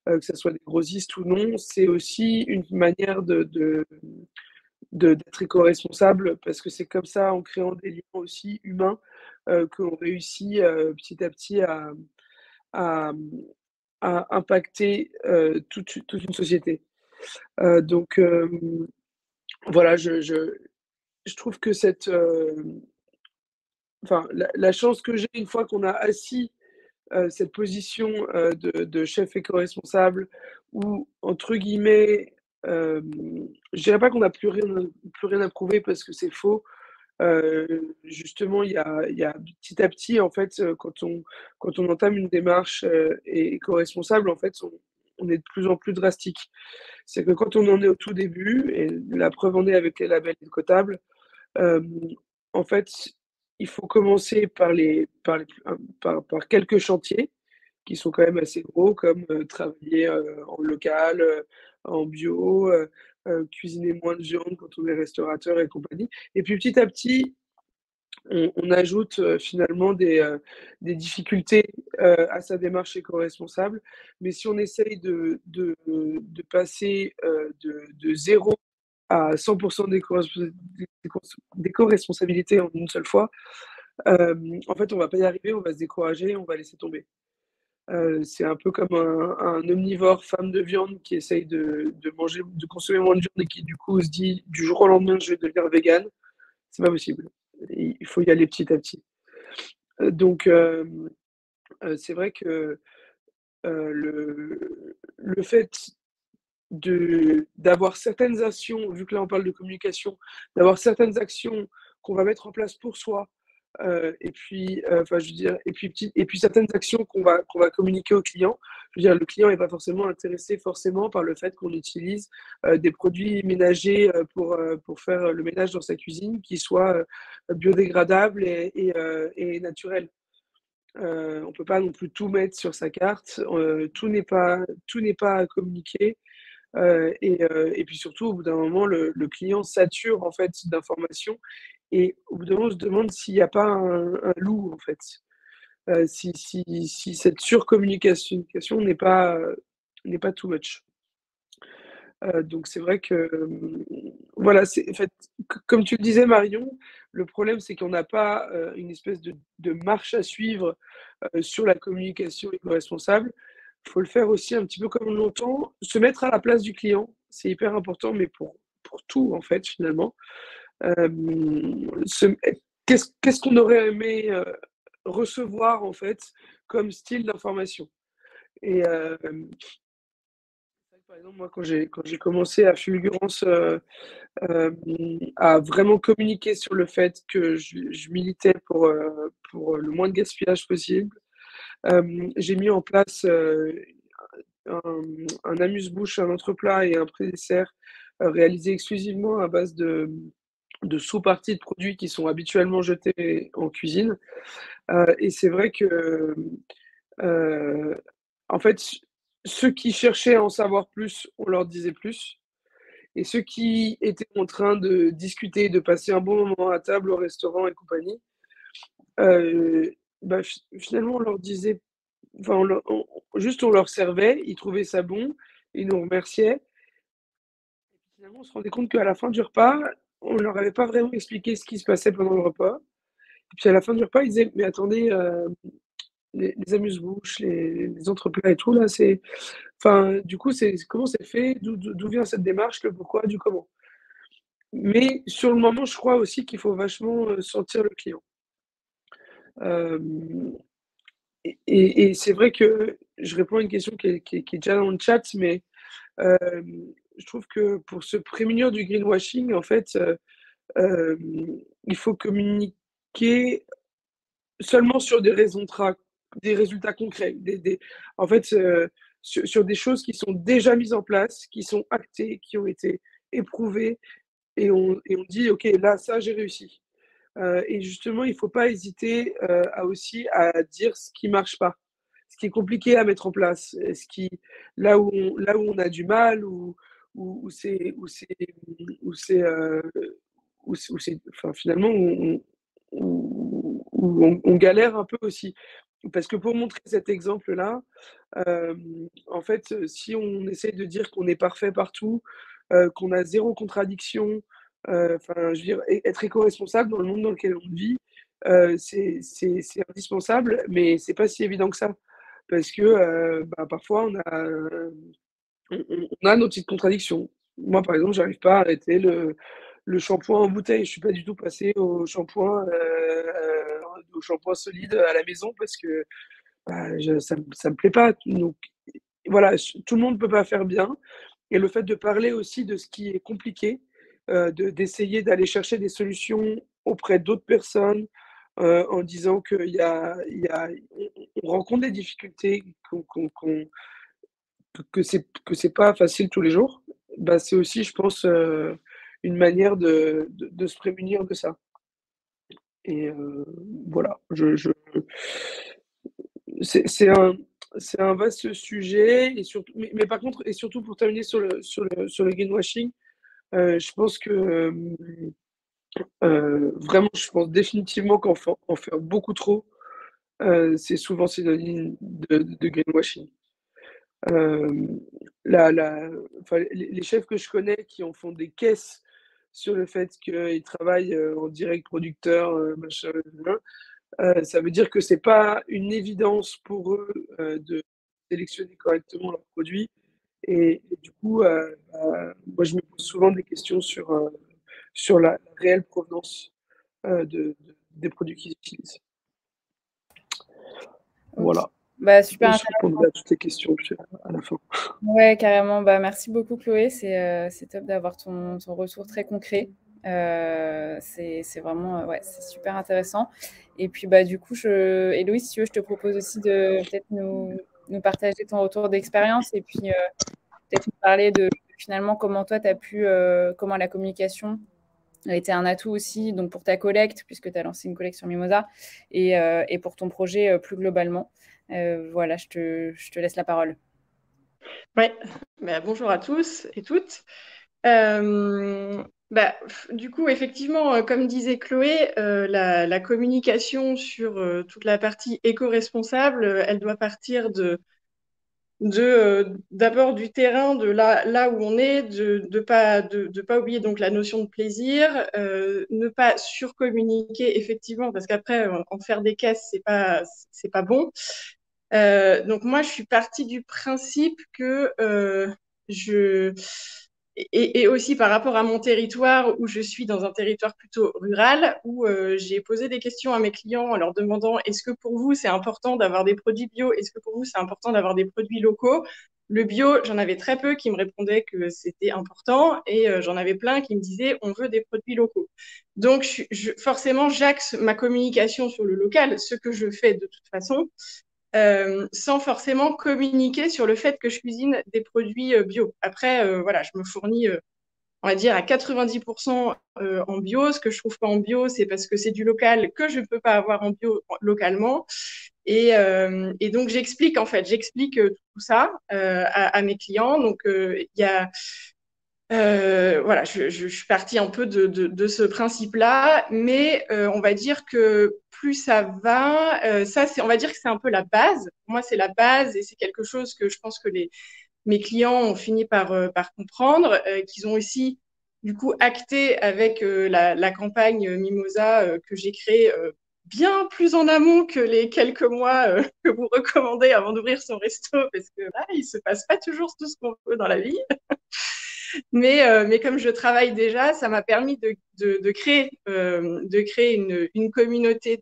[SPEAKER 2] que ce soit des grossistes ou non, c'est aussi une manière d'être éco-responsable, parce que c'est comme ça, en créant des liens aussi humains, qu'on réussit petit à petit à, à impacter toute une société. Donc voilà, je trouve que enfin, la chance que j'ai une fois qu'on a assis cette position de chef éco-responsable, où, entre guillemets, je dirais pas qu'on n'a plus rien à prouver parce que c'est faux. Justement, il y a petit à petit, en fait, quand on entame une démarche éco-responsable, en fait, on est de plus en plus drastique. C'est que quand on en est au tout début, et la preuve en est avec les labels écotables, euh, en fait, il faut commencer par quelques chantiers qui sont quand même assez gros, comme travailler en local, en bio, cuisiner moins de viande quand on est restaurateur et compagnie. Et puis petit à petit, on ajoute finalement des difficultés à sa démarche éco-responsable. Mais si on essaye de passer de 0 à 100% d'éco-responsabilité en une seule fois, en fait, on va pas y arriver, on va se décourager, on va laisser tomber. C'est un peu comme un omnivore femme de viande qui essaye de manger, de consommer moins de viande et qui du coup se dit du jour au lendemain je vais devenir vegan. C'est pas possible. Il faut y aller petit à petit. Donc c'est vrai que le fait d'avoir certaines actions, vu que là on parle de communication, d'avoir certaines actions qu'on va mettre en place pour soi, et puis, enfin, je veux dire, et puis certaines actions qu'on va communiquer au client. Je veux dire, le client n'est pas forcément intéressé forcément par le fait qu'on utilise des produits ménagers pour faire le ménage dans sa cuisine, qui soient biodégradables et naturels. On peut pas non plus tout mettre sur sa carte. Tout n'est pas communiqué. Et puis surtout, au bout d'un moment, le client sature en fait d'informations et au bout d'un moment, on se demande s'il n'y a pas un loup en fait. Si cette surcommunication n'est pas too much. Donc c'est vrai que voilà, en fait, comme tu le disais Marion, le problème c'est qu'on n'a pas une espèce de marche à suivre sur la communication éco-responsable. Il faut le faire aussi un petit peu comme on l'entend, se mettre à la place du client, c'est hyper important, mais pour tout en fait finalement. Euh, se- Qu'est-ce qu'on aurait aimé recevoir en fait comme style d'information. Et par exemple, moi, quand j'ai commencé à Fulgurance euh, à vraiment communiquer sur le fait que je militais pour le moins de gaspillage possible, j'ai mis en place un, un amuse-bouche, un entreplat et un pré-dessert réalisé exclusivement à base de sous-parties de produits qui sont habituellement jetés en cuisine. Et c'est vrai que, heu, en fait, ceux qui cherchaient à en savoir plus, on leur disait plus et ceux qui étaient en train de discuter, de passer un bon moment à table au restaurant et compagnie, heu, bah, finalement, on leur disait enfin, on leur servait, ils trouvaient ça bon, ils nous remerciaient. Finalement, on se rendait compte qu'à la fin du repas, on leur avait pas vraiment expliqué ce qui se passait pendant le repas. Et puis à la fin du repas, ils disaient: «Mais attendez, les amuse-bouches, les entreplats et tout là, c'est enfin, du coup, c'est comment c'est fait? D'où vient cette démarche? Le pourquoi du comment?» Mais sur le moment, je crois aussi qu'il faut vachement, sentir le client. Hem et c'est vrai que je réponds à une question qui est déjà dans le chat, mais je trouve que pour se prémunir du greenwashing, en fait, il faut communiquer seulement sur des résultats concrets, en fait, sur des choses qui sont déjà mises en place, qui sont actées, qui ont été éprouvées et on dit: «OK, là, ça, j'ai réussi». Et justement, il faut pas hésiter, à dire ce qui marche pas, ce qui est compliqué à mettre en place, ce qui là où on a du mal où c'est où c'est où c'est, où c'est enfin, finalement, où on galère un peu aussi. Parce que pour montrer cet exemple-là, en fait, si on essaye de dire qu'on est parfait partout, qu'on a zéro contradiction, enfin, je veux dire, être éco-responsable dans le monde dans lequel on vit, c'est indispensable, mais c'est pas si évident que ça. Parce que, bah, parfois on a nos petites contradictions. Moi, par exemple, j'arrive pas à arrêter le shampoing en bouteille. Je suis pas du tout passé au shampoing solide à la maison parce que, bah, ça me plaît pas. Donc voilà, tout le monde peut pas faire bien et le fait de parler aussi de ce qui est compliqué, d'essayer d'aller chercher des solutions auprès d'autres personnes, en disant qu'il y a on rencontre des difficultés, qu'on que c'est pas facile tous les jours, bah, c'est aussi, je pense, une manière de se prémunir de ça et voilà, je c'est un vaste sujet et surtout mais par contre et surtout pour terminer sur le greenwashing, je pense que, vraiment, je pense définitivement qu'en faire beaucoup trop, c'est souvent synonyme de greenwashing. Hem, la enfin, les chefs que je connais qui en font des caisses sur le fait qu'ils travaillent, en direct producteur, machin, ça veut dire que c'est pas une évidence pour eux, de sélectionner correctement leurs produits et du coup, moi je me pose souvent des questions sur la réelle provenance, des produits qu'ils utilisent.
[SPEAKER 1] OK.
[SPEAKER 2] Voilà,
[SPEAKER 1] Bah, super
[SPEAKER 2] je
[SPEAKER 1] intéressant.
[SPEAKER 2] répondrai à toutes tes questions puis à la fin.
[SPEAKER 1] Ouais, carrément. Bah, merci beaucoup Chloé. C'est top d'avoir ton retour très concret. C'est vraiment, ouais, c'est super intéressant et puis, bah, du coup, Héloïse, si tu veux, je te propose aussi de peut-être nous partager ton retour d'expérience et puis, peut-être nous parler de finalement comment toi tu as pu, comment la communication a été un atout aussi donc pour ta collecte puisque tu as lancé une collecte sur Mimosa et pour ton projet, plus globalement. Voilà, je te laisse la parole.
[SPEAKER 4] Ouais, bah, bonjour à tous et toutes. Du coup, effectivement, comme disait Chloé, la communication sur toute la partie éco-responsable, elle doit partir d'abord du terrain, de là où on est, de pas oublier donc la notion de plaisir, ne pas surcommuniquer effectivement, parce qu'après, en faire des caisses, c'est pas bon. Donc moi, je suis partie du principe que je et aussi par rapport à mon territoire où je suis dans un territoire plutôt rural où j'ai posé des questions à mes clients en leur demandant est-ce que pour vous c'est important d'avoir des produits bio? Est-ce que pour vous c'est important d'avoir des produits locaux? Le bio, j'en avais très peu qui me répondaient que c'était important et j'en avais plein qui me disaient on veut des produits locaux. Donc forcément, j'axe ma communication sur le local, ce que je fais de toute façon sans forcément communiquer sur le fait que je cuisine des produits bio. Après, voilà, je me fournis on va dire, à 90% en bio. Ce que je trouve pas en bio, c'est parce que c'est du local que je ne peux pas avoir en bio localement. Et donc, j'explique, en fait, tout ça à mes clients. Donc, il y a voilà, je suis partie un peu de ce principe-là, mais on va dire que plus ça va, ça, on va dire que c'est un peu la base. Pour moi, c'est la base et c'est quelque chose que je pense que mes clients ont fini par comprendre, qu'ils ont aussi, du coup, acté avec la campagne Mimosa que j'ai créée bien plus en amont que les quelques mois que vous recommandez avant d'ouvrir son resto, parce que là, il se passe pas toujours tout ce qu'on veut dans la vie. Mais comme je travaille déjà, ça m'a permis de créer une communauté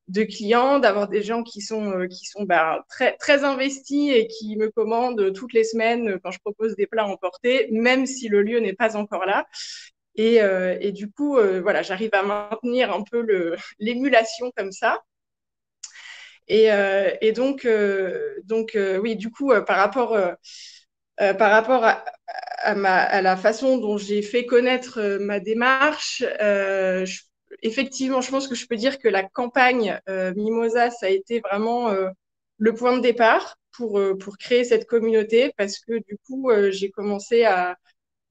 [SPEAKER 4] de clients, d'avoir des gens qui sont bah, très, très investis et qui me commandent toutes les semaines quand je propose des plats emportés, même si le lieu n'est pas encore là. Et du coup, voilà, j'arrive à maintenir un peu l'émulation comme ça. Et donc oui, du coup, par rapport à la façon dont j'ai fait connaître ma démarche, effectivement, je pense que je peux dire que la campagne Mimosa, ça a été vraiment le point de départ pour créer cette communauté parce que du coup, j'ai commencé à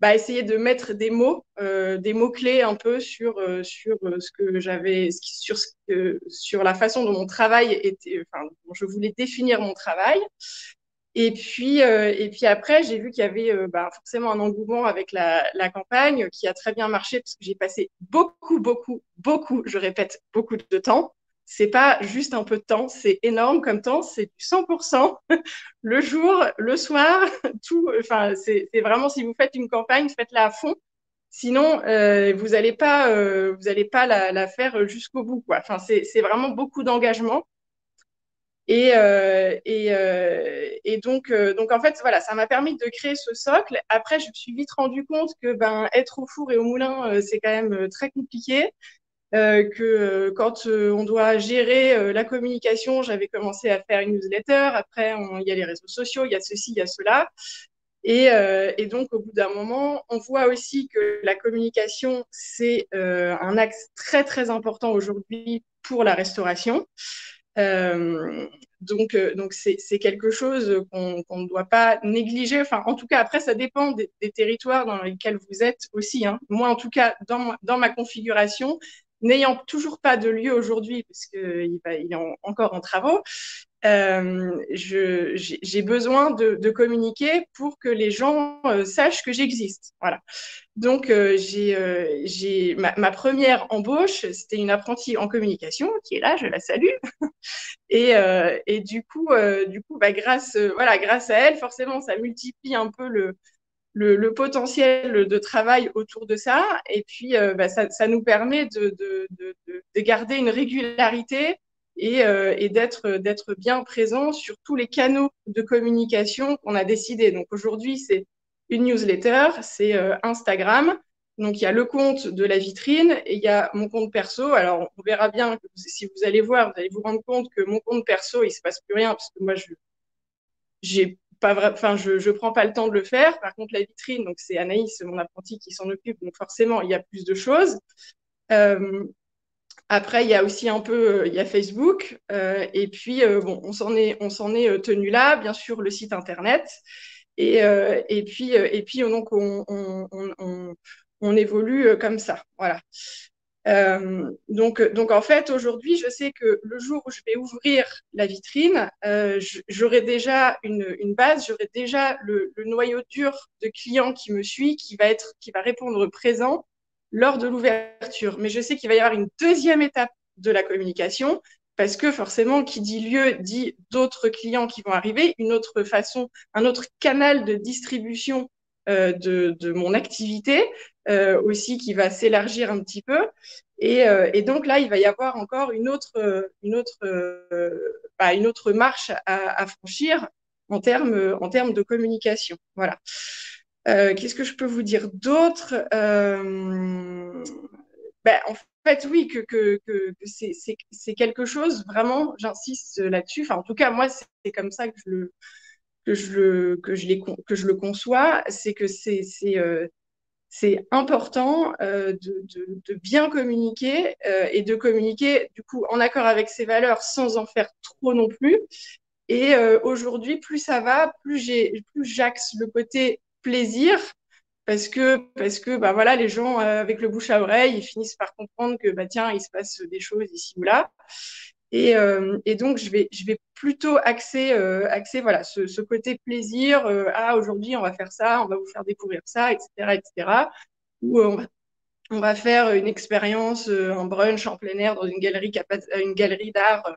[SPEAKER 4] bah, essayer de mettre des mots-clés un peu sur ce que j'avais, sur la façon dont mon travail était, enfin, dont je voulais définir mon travail. Et puis après, j'ai vu qu'il y avait bah, forcément un engouement avec la campagne qui a très bien marché parce que j'ai passé beaucoup, beaucoup, beaucoup, je répète, beaucoup de temps. C'est pas juste un peu de temps, c'est énorme comme temps, c'est du 100%, le jour, le soir, tout. Enfin, c'est vraiment, si vous faites une campagne, faites-la à fond. Sinon, vous allez pas la faire jusqu'au bout, quoi. Enfin, c'est vraiment beaucoup d'engagement. Et donc, en fait, voilà, ça m'a permis de créer ce socle. Après, je me suis vite rendu compte que ben, être au four et au moulin, c'est quand même très compliqué. Que quand on doit gérer la communication, j'avais commencé à faire une newsletter. Après, il y a les réseaux sociaux, il y a ceci, il y a cela. Et donc, au bout d'un moment, on voit aussi que la communication, c'est un axe très, très important aujourd'hui pour la restauration. Euh, donc c'est quelque chose qu'on ne doit pas négliger. Enfin, en tout cas, après, ça dépend des territoires dans lesquels vous êtes aussi, hein. Moi, en tout cas, dans ma configuration, n'ayant toujours pas de lieu aujourd'hui, parce qu'il est encore en travaux, j'ai besoin de communiquer pour que les gens sachent que j'existe. Voilà. Donc, ma première embauche, c'était une apprentie en communication qui est là, je la salue. Et du coup bah, grâce à elle, forcément, ça multiplie un peu le potentiel de travail autour de ça. Et puis, bah, ça nous permet de garder une régularité et d'être bien présent sur tous les canaux de communication qu'on a décidé. Donc aujourd'hui, c'est une newsletter, c'est Instagram. Donc, il y a le compte de la vitrine et il y a mon compte perso. Alors, on verra bien, si vous allez voir, vous allez vous rendre compte que mon compte perso, il ne se passe plus rien parce que moi, je prends pas le temps de le faire. Par contre, la vitrine, donc c'est Anaïs, mon apprenti, qui s'en occupe. Donc, forcément, il y a plus de choses. Euh, Après, il y a aussi un peu, il y a Facebook. Et puis, bon, on s'en est tenu là. Bien sûr, le site internet. Et puis donc, on évolue comme ça. Voilà. Donc, en fait, aujourd'hui, je sais que le jour où je vais ouvrir la vitrine, j'aurai déjà une base, j'aurai déjà le noyau dur de clients qui me suit, qui va répondre présent lors de l'ouverture. Mais je sais qu'il va y avoir une deuxième étape de la communication, parce que forcément, qui dit lieu, dit d'autres clients qui vont arriver, une autre façon, un autre canal de distribution de mon activité aussi qui va s'élargir un petit peu. Et donc là, il va y avoir encore une autre marche à franchir en termes de communication. Voilà. Qu'est-ce que je peux vous dire d'autre en fait, oui, que c'est quelque chose, vraiment, j'insiste là-dessus. Enfin, en tout cas, moi, c'est comme ça que je le conçois. C'est que c'est important de bien communiquer et de communiquer du coup en accord avec ses valeurs sans en faire trop non plus. Et aujourd'hui, plus ça va, plus j'axe le côté plaisir parce que bah, voilà, les gens avec le bouche à oreille, ils finissent par comprendre que bah, tiens, il se passe des choses ici ou là. Et donc, je vais plutôt axer voilà, ce côté plaisir. Ah, aujourd'hui, on va faire ça, on va vous faire découvrir ça, etc., etc. Ou on va faire une expérience, un brunch en plein air dans une galerie d'art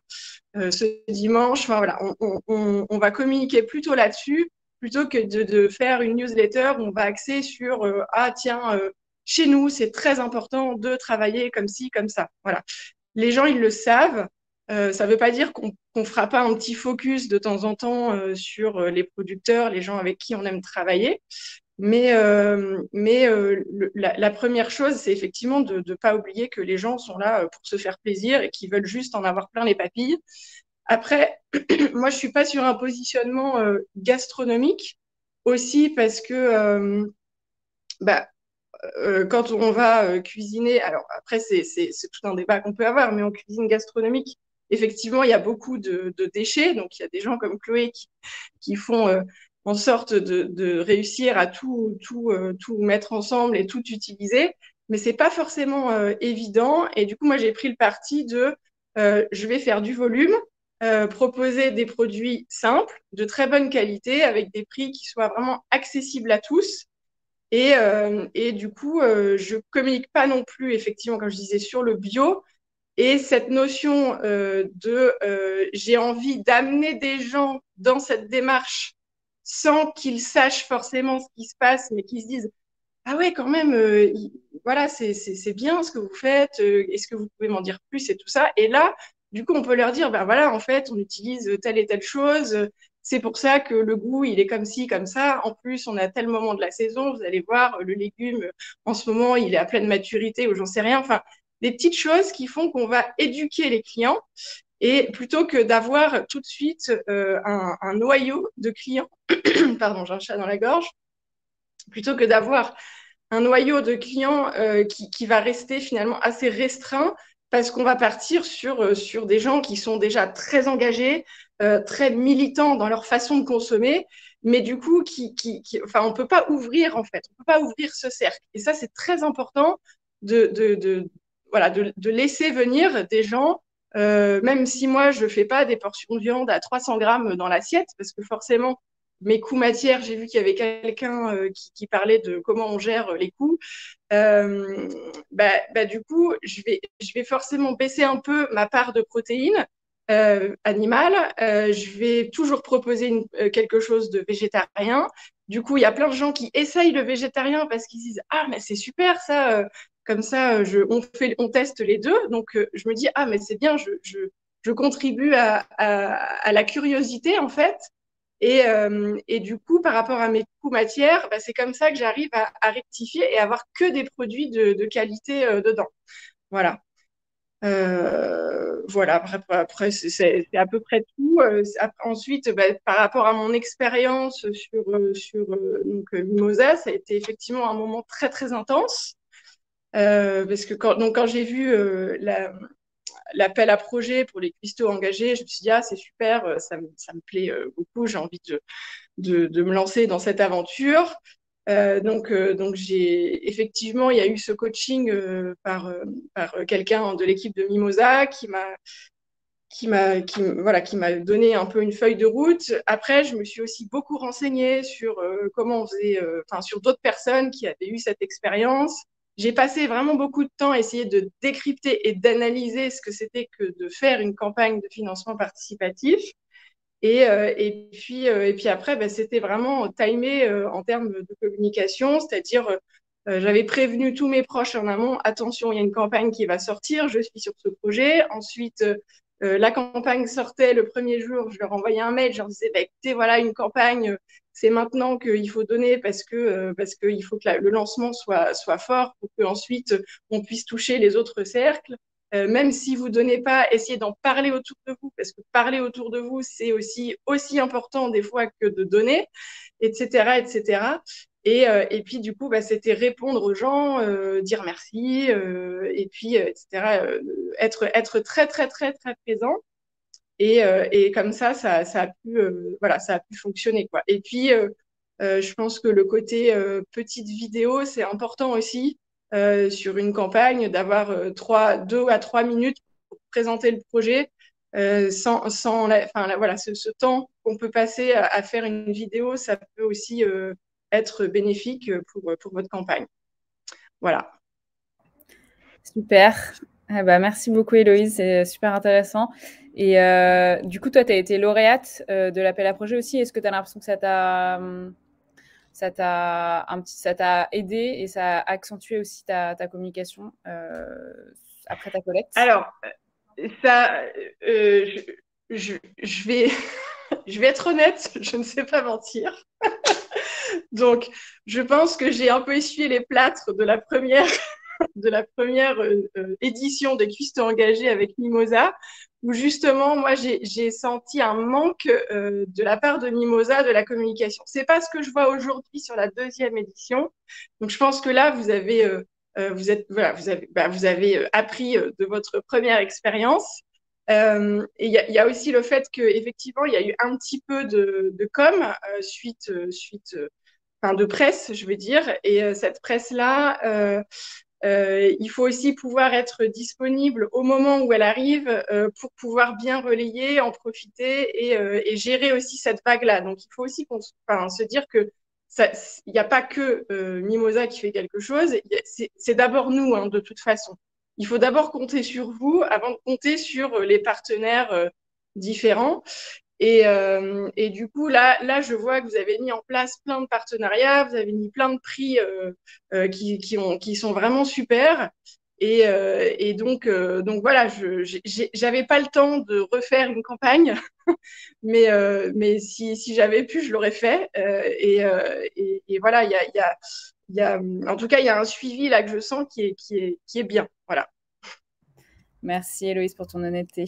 [SPEAKER 4] ce dimanche. Enfin, voilà, on va communiquer plutôt là-dessus plutôt que de faire une newsletter où on va axer sur ah, tiens, chez nous, c'est très important de travailler comme ci, comme ça. Voilà. Les gens, ils le savent. Ça ne veut pas dire qu'on ne fera pas un petit focus de temps en temps sur les producteurs, les gens avec qui on aime travailler. La première chose, c'est effectivement de ne pas oublier que les gens sont là pour se faire plaisir et qu'ils veulent juste en avoir plein les papilles. Après, moi, je ne suis pas sur un positionnement gastronomique aussi parce que bah, quand on va cuisiner, alors après, c'est tout un débat qu'on peut avoir, mais en cuisine gastronomique, effectivement, il y a beaucoup de déchets. Donc, il y a des gens comme Chloé qui font en sorte de réussir à tout mettre ensemble et tout utiliser. Mais c'est pas forcément évident. Et du coup, moi, j'ai pris le parti je vais faire du volume, proposer des produits simples, de très bonne qualité, avec des prix qui soient vraiment accessibles à tous. Et du coup, je communique pas non plus, effectivement, comme je disais, sur le bio. Et cette notion j'ai envie d'amener des gens dans cette démarche sans qu'ils sachent forcément ce qui se passe, mais qu'ils se disent ah ouais, quand même, voilà, c'est bien ce que vous faites, est-ce que vous pouvez m'en dire plus et tout ça. Et là, du coup, on peut leur dire ben voilà, en fait, on utilise telle et telle chose. C'est pour ça que le goût, il est comme ci, comme ça. En plus, on a tel moment de la saison, vous allez voir, le légume, en ce moment, il est à pleine maturité ou j'en sais rien. Enfin, des petites choses qui font qu'on va éduquer les clients et plutôt que d'avoir tout de suite un noyau de clients, pardon, j'ai un chat dans la gorge, plutôt que d'avoir un noyau de clients qui va rester finalement assez restreint parce qu'on va partir sur des gens qui sont déjà très engagés, très militants dans leur façon de consommer, mais du coup, enfin, on ne peut pas ouvrir en fait, on ne peut pas ouvrir ce cercle. Et ça, c'est très important voilà, de laisser venir des gens, même si moi, je ne fais pas des portions de viande à 300 grammes dans l'assiette, parce que forcément, mes coûts matières, j'ai vu qu'il y avait quelqu'un qui parlait de comment on gère les coûts. Du coup, je vais forcément baisser un peu ma part de protéines animales. Je vais toujours proposer quelque chose de végétarien. Du coup, il y a plein de gens qui essayent le végétarien parce qu'ils disent ah mais c'est super ça. Comme ça, on teste les deux. Donc, je me dis ah mais c'est bien. Je contribue à la curiosité en fait. Et du coup, par rapport à mes coûts matières, bah, c'est comme ça que j'arrive à rectifier et avoir que des produits de qualité dedans. Voilà. Voilà, après c'est à peu près tout. Ensuite, bah, par rapport à mon expérience sur Mimosa, ça a été effectivement un moment très très intense. Parce que quand j'ai vu l'appel à projet pour les cuistots engagés, je me suis dit, ah, c'est super, ça me plaît beaucoup, j'ai envie de me lancer dans cette aventure. Donc effectivement, il y a eu ce coaching par quelqu'un de l'équipe de Mimosa qui m'a donné un peu une feuille de route. Après, je me suis aussi beaucoup renseignée sur comment on faisait, enfin, sur d'autres personnes qui avaient eu cette expérience. J'ai passé vraiment beaucoup de temps à essayer de décrypter et d'analyser ce que c'était que de faire une campagne de financement participatif. Et puis après, bah, c'était vraiment timé en termes de communication, c'est-à-dire j'avais prévenu tous mes proches en amont, attention, il y a une campagne qui va sortir, je suis sur ce projet. Ensuite, la campagne sortait le premier jour, je leur envoyais un mail, je leur disais, bah, écoutez, voilà, une campagne, c'est maintenant qu'il faut donner parce qu'il faut que le lancement soit fort pour qu'ensuite on puisse toucher les autres cercles. Même si vous ne donnez pas, essayez d'en parler autour de vous, parce que parler autour de vous, c'est aussi important des fois que de donner, etc., etc. Et puis, du coup, bah, c'était répondre aux gens, dire merci, et puis, etc. Être très, très, très, très présent. Et comme ça a pu, voilà, ça a pu fonctionner, quoi. Et puis, je pense que le côté petite vidéo, c'est important aussi sur une campagne d'avoir 2 à 3 minutes pour présenter le projet voilà, ce temps qu'on peut passer à faire une vidéo, ça peut aussi être bénéfique pour votre campagne. Voilà.
[SPEAKER 1] Super. Ah bah, merci beaucoup, Héloïse. C'est super intéressant. Et du coup, toi, tu as été lauréate de l'appel à projet aussi. Est-ce que tu as l'impression que ça t'a aidé et ça a accentué aussi ta communication après ta collecte?
[SPEAKER 4] Alors, ça, je vais, je vais être honnête, je ne sais pas mentir. Donc, je pense que j'ai un peu essuyé les plâtres de la première édition des Cuistot engagés avec Mimosa, où justement, moi, j'ai senti un manque de la part de Mimosa de la communication. C'est pas ce que je vois aujourd'hui sur la deuxième édition. Donc, je pense que là, vous avez appris de votre première expérience. Et il y a aussi le fait qu'effectivement, il y a eu un petit peu de com enfin, de presse, je veux dire. Et cette presse-là, il faut aussi pouvoir être disponible au moment où elle arrive pour pouvoir bien relayer, en profiter et gérer aussi cette vague-là. Donc, il faut aussi se dire que il n'y a pas que Mimosa qui fait quelque chose. C'est d'abord nous, hein, de toute façon. Il faut d'abord compter sur vous avant de compter sur les partenaires différents. Et du coup, là, je vois que vous avez mis en place plein de partenariats, vous avez mis plein de prix qui sont vraiment super. Et donc voilà, j'avais pas le temps de refaire une campagne, mais si j'avais pu, je l'aurais fait. Et voilà, en tout cas, il y a un suivi là que je sens qui est bien. Voilà.
[SPEAKER 1] Merci Héloïse pour ton honnêteté.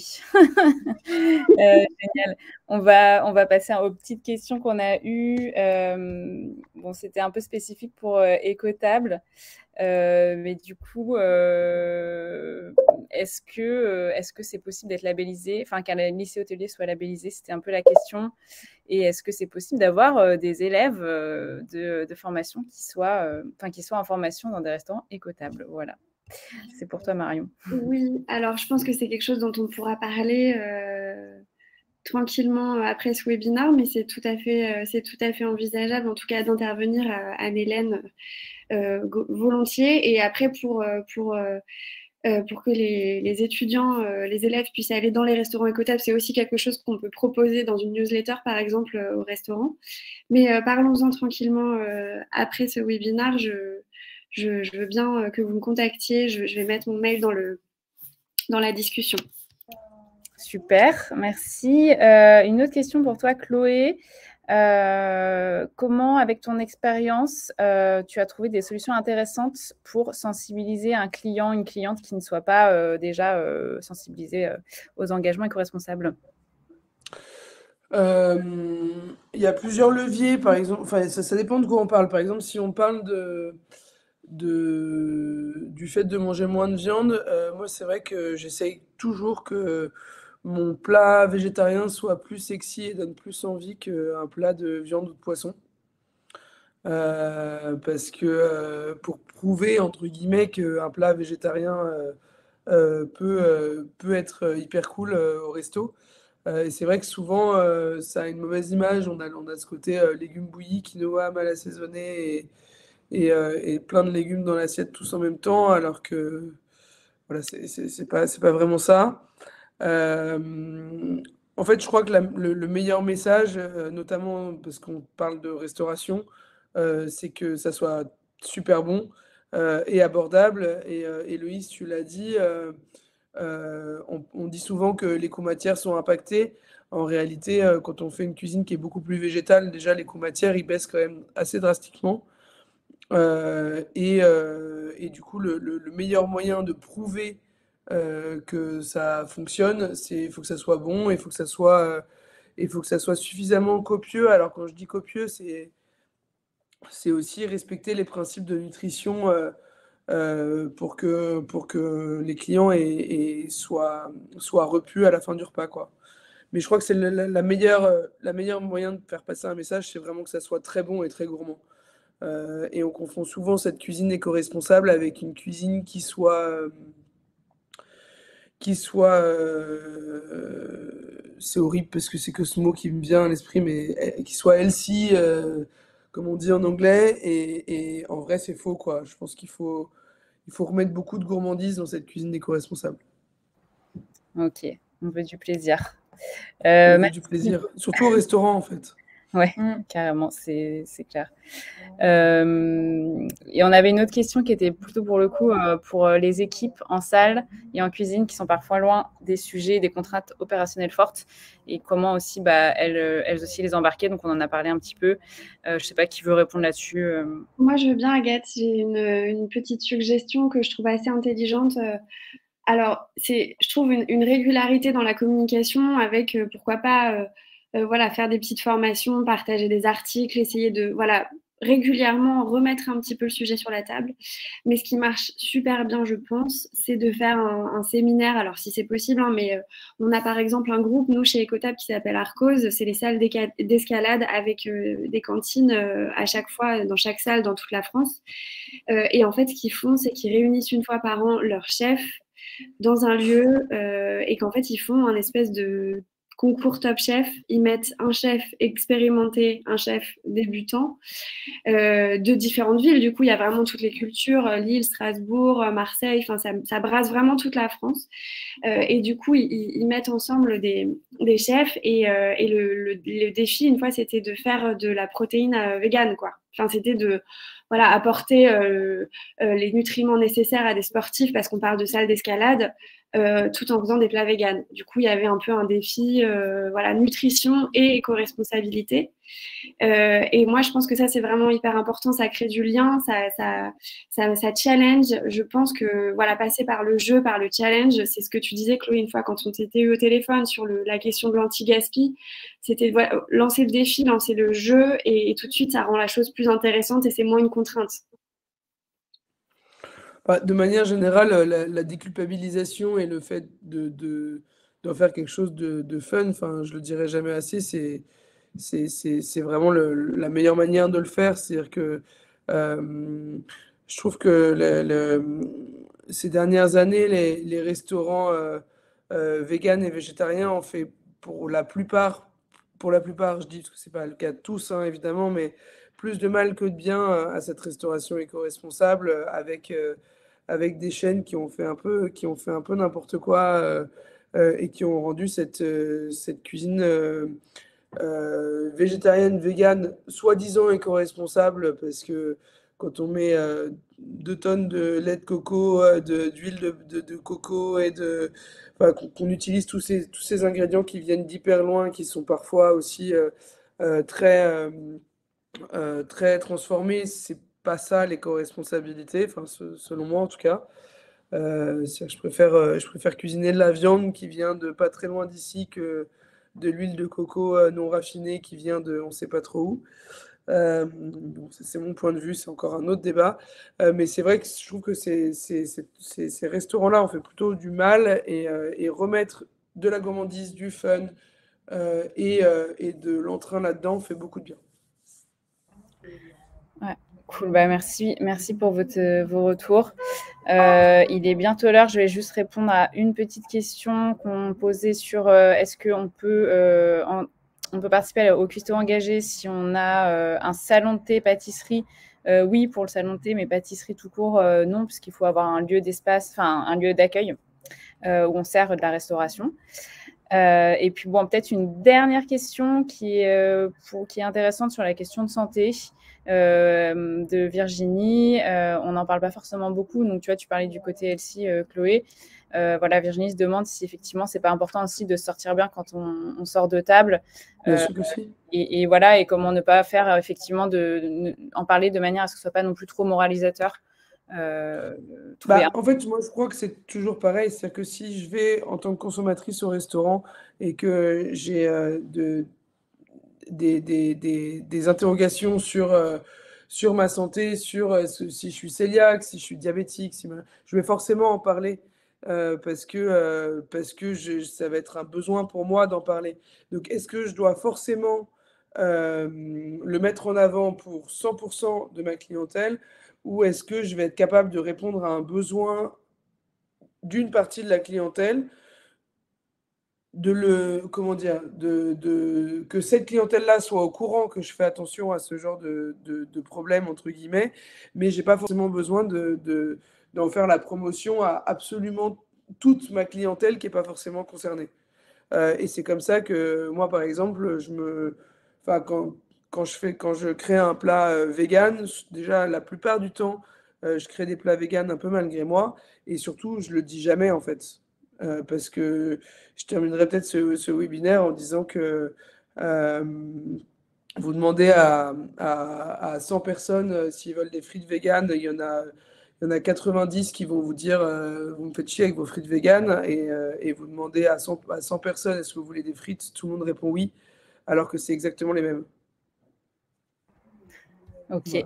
[SPEAKER 1] Génial. On va passer aux petites questions qu'on a eues. Bon, c'était un peu spécifique pour Écotable. Mais du coup, est-ce que c'est possible d'être labellisé, enfin qu'un lycée hôtelier soit labellisé? C'était un peu la question. Et est-ce que c'est possible d'avoir des élèves de formation qui soient en formation dans des restaurants écotables? Voilà. C'est pour toi, Marion.
[SPEAKER 3] Oui, alors je pense que c'est quelque chose dont on pourra parler tranquillement après ce webinaire, mais c'est tout à fait envisageable, en tout cas, d'intervenir à Mélène volontiers. Et après, pour que les étudiants, les élèves puissent aller dans les restaurants écotables, c'est aussi quelque chose qu'on peut proposer dans une newsletter, par exemple, au restaurant. Mais parlons-en tranquillement après ce webinaire. Je veux bien que vous me contactiez. Je vais mettre mon mail dans la discussion.
[SPEAKER 1] Super, merci. Une autre question pour toi, Chloé. Comment, avec ton expérience, tu as trouvé des solutions intéressantes pour sensibiliser un client, une cliente qui ne soit pas déjà sensibilisée aux engagements éco-responsables?
[SPEAKER 2] Il y a plusieurs leviers, par exemple. Enfin, ça dépend de quoi on parle. Par exemple, si on parle du fait de manger moins de viande, moi, c'est vrai que j'essaye toujours que mon plat végétarien soit plus sexy et donne plus envie qu'un plat de viande ou de poisson. Parce que pour prouver, entre guillemets, qu'un plat végétarien peut être hyper cool au resto. Et c'est vrai que souvent, ça a une mauvaise image. On a ce côté légumes bouillis, quinoa mal assaisonné et plein de légumes dans l'assiette tous en même temps, alors que voilà, c'est pas vraiment ça. En fait, je crois que le meilleur message, notamment parce qu'on parle de restauration, c'est que ça soit super bon et abordable. Et Héloïse, tu l'as dit, on dit souvent que les coûts-matières sont impactés. En réalité, quand on fait une cuisine qui est beaucoup plus végétale, déjà les coûts-matières, ils baissent quand même assez drastiquement. Et du coup, le meilleur moyen de prouver que ça fonctionne, il faut que ça soit bon, il faut que ça soit suffisamment copieux. Alors quand je dis copieux, c'est aussi respecter les principes de nutrition pour que les clients soient repus à la fin du repas, quoi. Mais je crois que c'est la meilleure moyen de faire passer un message, c'est vraiment que ça soit très bon et très gourmand. Et on confond souvent cette cuisine éco-responsable avec une cuisine c'est horrible parce que c'est que ce mot qui me vient à l'esprit, mais qui soit healthy, comme on dit en anglais, et en vrai c'est faux, quoi. Je pense il faut remettre beaucoup de gourmandise dans cette cuisine éco-responsable.
[SPEAKER 1] Ok, on veut du plaisir.
[SPEAKER 2] On veut du plaisir, surtout au restaurant en fait.
[SPEAKER 1] Ouais, carrément, c'est clair. Et on avait une autre question qui était plutôt pour le coup pour les équipes en salle et en cuisine qui sont parfois loin des sujets, des contraintes opérationnelles fortes et comment aussi elles aussi les embarquer. Donc on en a parlé un petit peu. Je sais pas qui veut répondre là-dessus.
[SPEAKER 3] Moi, je veux bien, Agathe. J'ai une petite suggestion que je trouve assez intelligente. Alors, je trouve une régularité dans la communication avec, pourquoi pas, voilà, faire des petites formations, partager des articles, essayer de, voilà, régulièrement remettre un petit peu le sujet sur la table. Mais ce qui marche super bien, je pense, c'est de faire un séminaire. Alors, si c'est possible, hein, mais on a par exemple un groupe, nous, chez Ecotab, qui s'appelle Arcose. C'est les salles d'escalade avec des cantines à chaque fois, dans chaque salle, dans toute la France. Et en fait, ce qu'ils font, c'est qu'ils réunissent une fois par an leurs chefs dans un lieu et qu'en fait, ils font un espèce de concours Top Chef. Ils mettent un chef expérimenté, un chef débutant de différentes villes. Du coup, il y a vraiment toutes les cultures, Lille, Strasbourg, Marseille, enfin, ça brasse vraiment toute la France. Et du coup, ils mettent ensemble des chefs et le défi, une fois, c'était de faire de la protéine végane, quoi. Enfin, c'était de voilà, apporter les nutriments nécessaires à des sportifs parce qu'on parle de salle d'escalade tout en faisant des plats véganes. Du coup, il y avait un peu un défi voilà, nutrition et éco-responsabilité. Et moi, je pense que ça, c'est vraiment hyper important. Ça crée du lien, ça challenge. Je pense que voilà, passer par le jeu, par le challenge, c'est ce que tu disais, Chloé, une fois quand on t'était eu au téléphone sur la question de l'anti-gaspi. C'était voilà, lancer le défi, lancer le jeu, et tout de suite, ça rend la chose plus intéressante et c'est moins une contrainte.
[SPEAKER 2] De manière générale, la déculpabilisation et le fait d'en faire quelque chose de fun, enfin, je le dirai jamais assez, c'est vraiment la meilleure manière de le faire. C'est-à-dire que je trouve que ces dernières années, les restaurants véganes et végétariens ont fait pour la plupart, je dis parce que c'est pas le cas de tous, hein, évidemment, mais plus de mal que de bien à cette restauration éco-responsable avec des chaînes qui ont fait un peu n'importe quoi et qui ont rendu cette cuisine végétarienne, végane, soi-disant éco-responsable, parce que quand on met 2 tonnes de lait de coco, d'huile de coco enfin, qu'on utilise tous ces ingrédients qui viennent d'hyper loin, qui sont parfois aussi euh, très, euh, très transformés, c'est pas ça l'éco-responsabilité, enfin, selon moi en tout cas. C'est-à-dire que je préfère cuisiner de la viande qui vient de pas très loin d'ici que de l'huile de coco non raffinée qui vient de on sait pas trop où. Bon, c'est mon point de vue, c'est encore un autre débat. Mais c'est vrai que je trouve que ces restaurants-là ont fait plutôt du mal et remettre de la gourmandise, du fun et de l'entrain là-dedans fait beaucoup de bien.
[SPEAKER 1] Ouais, cool. Bah, merci pour vos retours. Il est bientôt l'heure. Je vais juste répondre à une petite question qu'on posait sur est-ce qu'on on peut participer au cuistot engagé si on a un salon de thé pâtisserie. Oui, pour le salon de thé, mais pâtisserie tout court, non, puisqu'il faut avoir un lieu d'espace, enfin un lieu d'accueil où on sert de la restauration. Et puis bon, peut-être une dernière question qui est intéressante sur la question de santé de Virginie. On n'en parle pas forcément beaucoup. Donc tu vois, tu parlais du côté healthy, Chloé. Voilà, Virginie se demande si effectivement c'est pas important aussi de se sortir bien quand on sort de table.
[SPEAKER 2] Bien sûr que si.
[SPEAKER 1] Et voilà, et comment ne pas faire effectivement en parler de manière à ce que ce soit pas non plus trop moralisateur.
[SPEAKER 2] En fait, moi, je crois que c'est toujours pareil. C'est-à-dire que si je vais en tant que consommatrice au restaurant et que j'ai des interrogations sur ma santé, sur si je suis cœliaque, si je suis diabétique, je vais forcément en parler parce que ça va être un besoin pour moi d'en parler. Donc, est-ce que je dois forcément le mettre en avant pour 100% de ma clientèle ou est-ce que je vais être capable de répondre à un besoin d'une partie de la clientèle, que cette clientèle-là soit au courant que je fais attention à ce genre de problème, entre guillemets, mais j'ai pas forcément besoin d'en faire la promotion à absolument toute ma clientèle qui n'est pas forcément concernée. Et c'est comme ça que moi, par exemple, enfin, quand je crée un plat vegan, déjà la plupart du temps, je crée des plats vegan un peu malgré moi, et surtout, je le dis jamais en fait. Parce que je terminerai peut-être ce webinaire en disant que euh, vous demandez à 100 personnes s'ils veulent des frites véganes, il y en a 90 qui vont vous dire vous me faites chier avec vos frites véganes et vous demandez à 100 personnes est-ce que vous voulez des frites, tout le monde répond oui, alors que c'est exactement les mêmes.
[SPEAKER 1] Ok.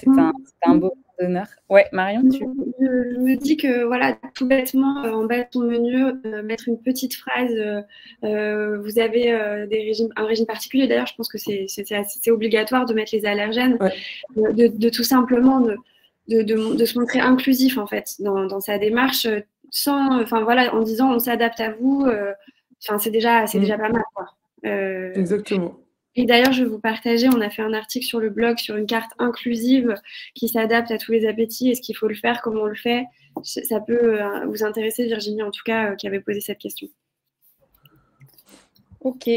[SPEAKER 2] Voilà.
[SPEAKER 1] C'est un beau d'honneur. Ouais, Marion,
[SPEAKER 3] Je me dis que, voilà, tout bêtement, en bas de ton menu, mettre une petite phrase, vous avez un régime particulier. D'ailleurs, je pense que c'est obligatoire de mettre les allergènes,
[SPEAKER 2] Ouais.
[SPEAKER 3] de tout simplement de se montrer inclusif, en fait, dans sa démarche, en disant on s'adapte à vous, c'est déjà pas mal, quoi.
[SPEAKER 2] Exactement.
[SPEAKER 3] Et d'ailleurs, je vais vous partager, on a fait un article sur le blog sur une carte inclusive qui s'adapte à tous les appétits. Est-ce qu'il faut le faire? Comment on le fait? Ça peut vous intéresser, Virginie, en tout cas, qui avait posé cette question.
[SPEAKER 1] Ok.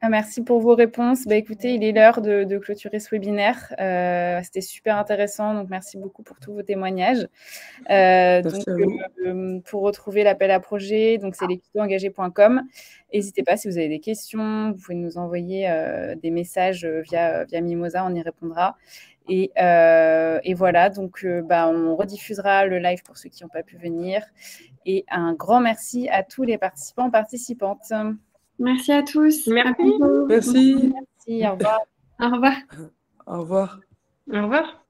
[SPEAKER 1] Merci pour vos réponses. Écoutez, il est l'heure de clôturer ce webinaire. C'était super intéressant, donc merci beaucoup pour tous vos témoignages. Pour retrouver l'appel à projet, donc c'est lescutoengagés.com. N'hésitez pas, si vous avez des questions, vous pouvez nous envoyer des messages via Mimosa, on y répondra. Et voilà, donc on rediffusera le live pour ceux qui n'ont pas pu venir. Et un grand merci à tous les participants, participantes.
[SPEAKER 3] Merci à tous.
[SPEAKER 4] Merci.
[SPEAKER 2] Merci.
[SPEAKER 1] Merci, au revoir.
[SPEAKER 3] Au revoir.
[SPEAKER 2] Au revoir.
[SPEAKER 4] Au revoir.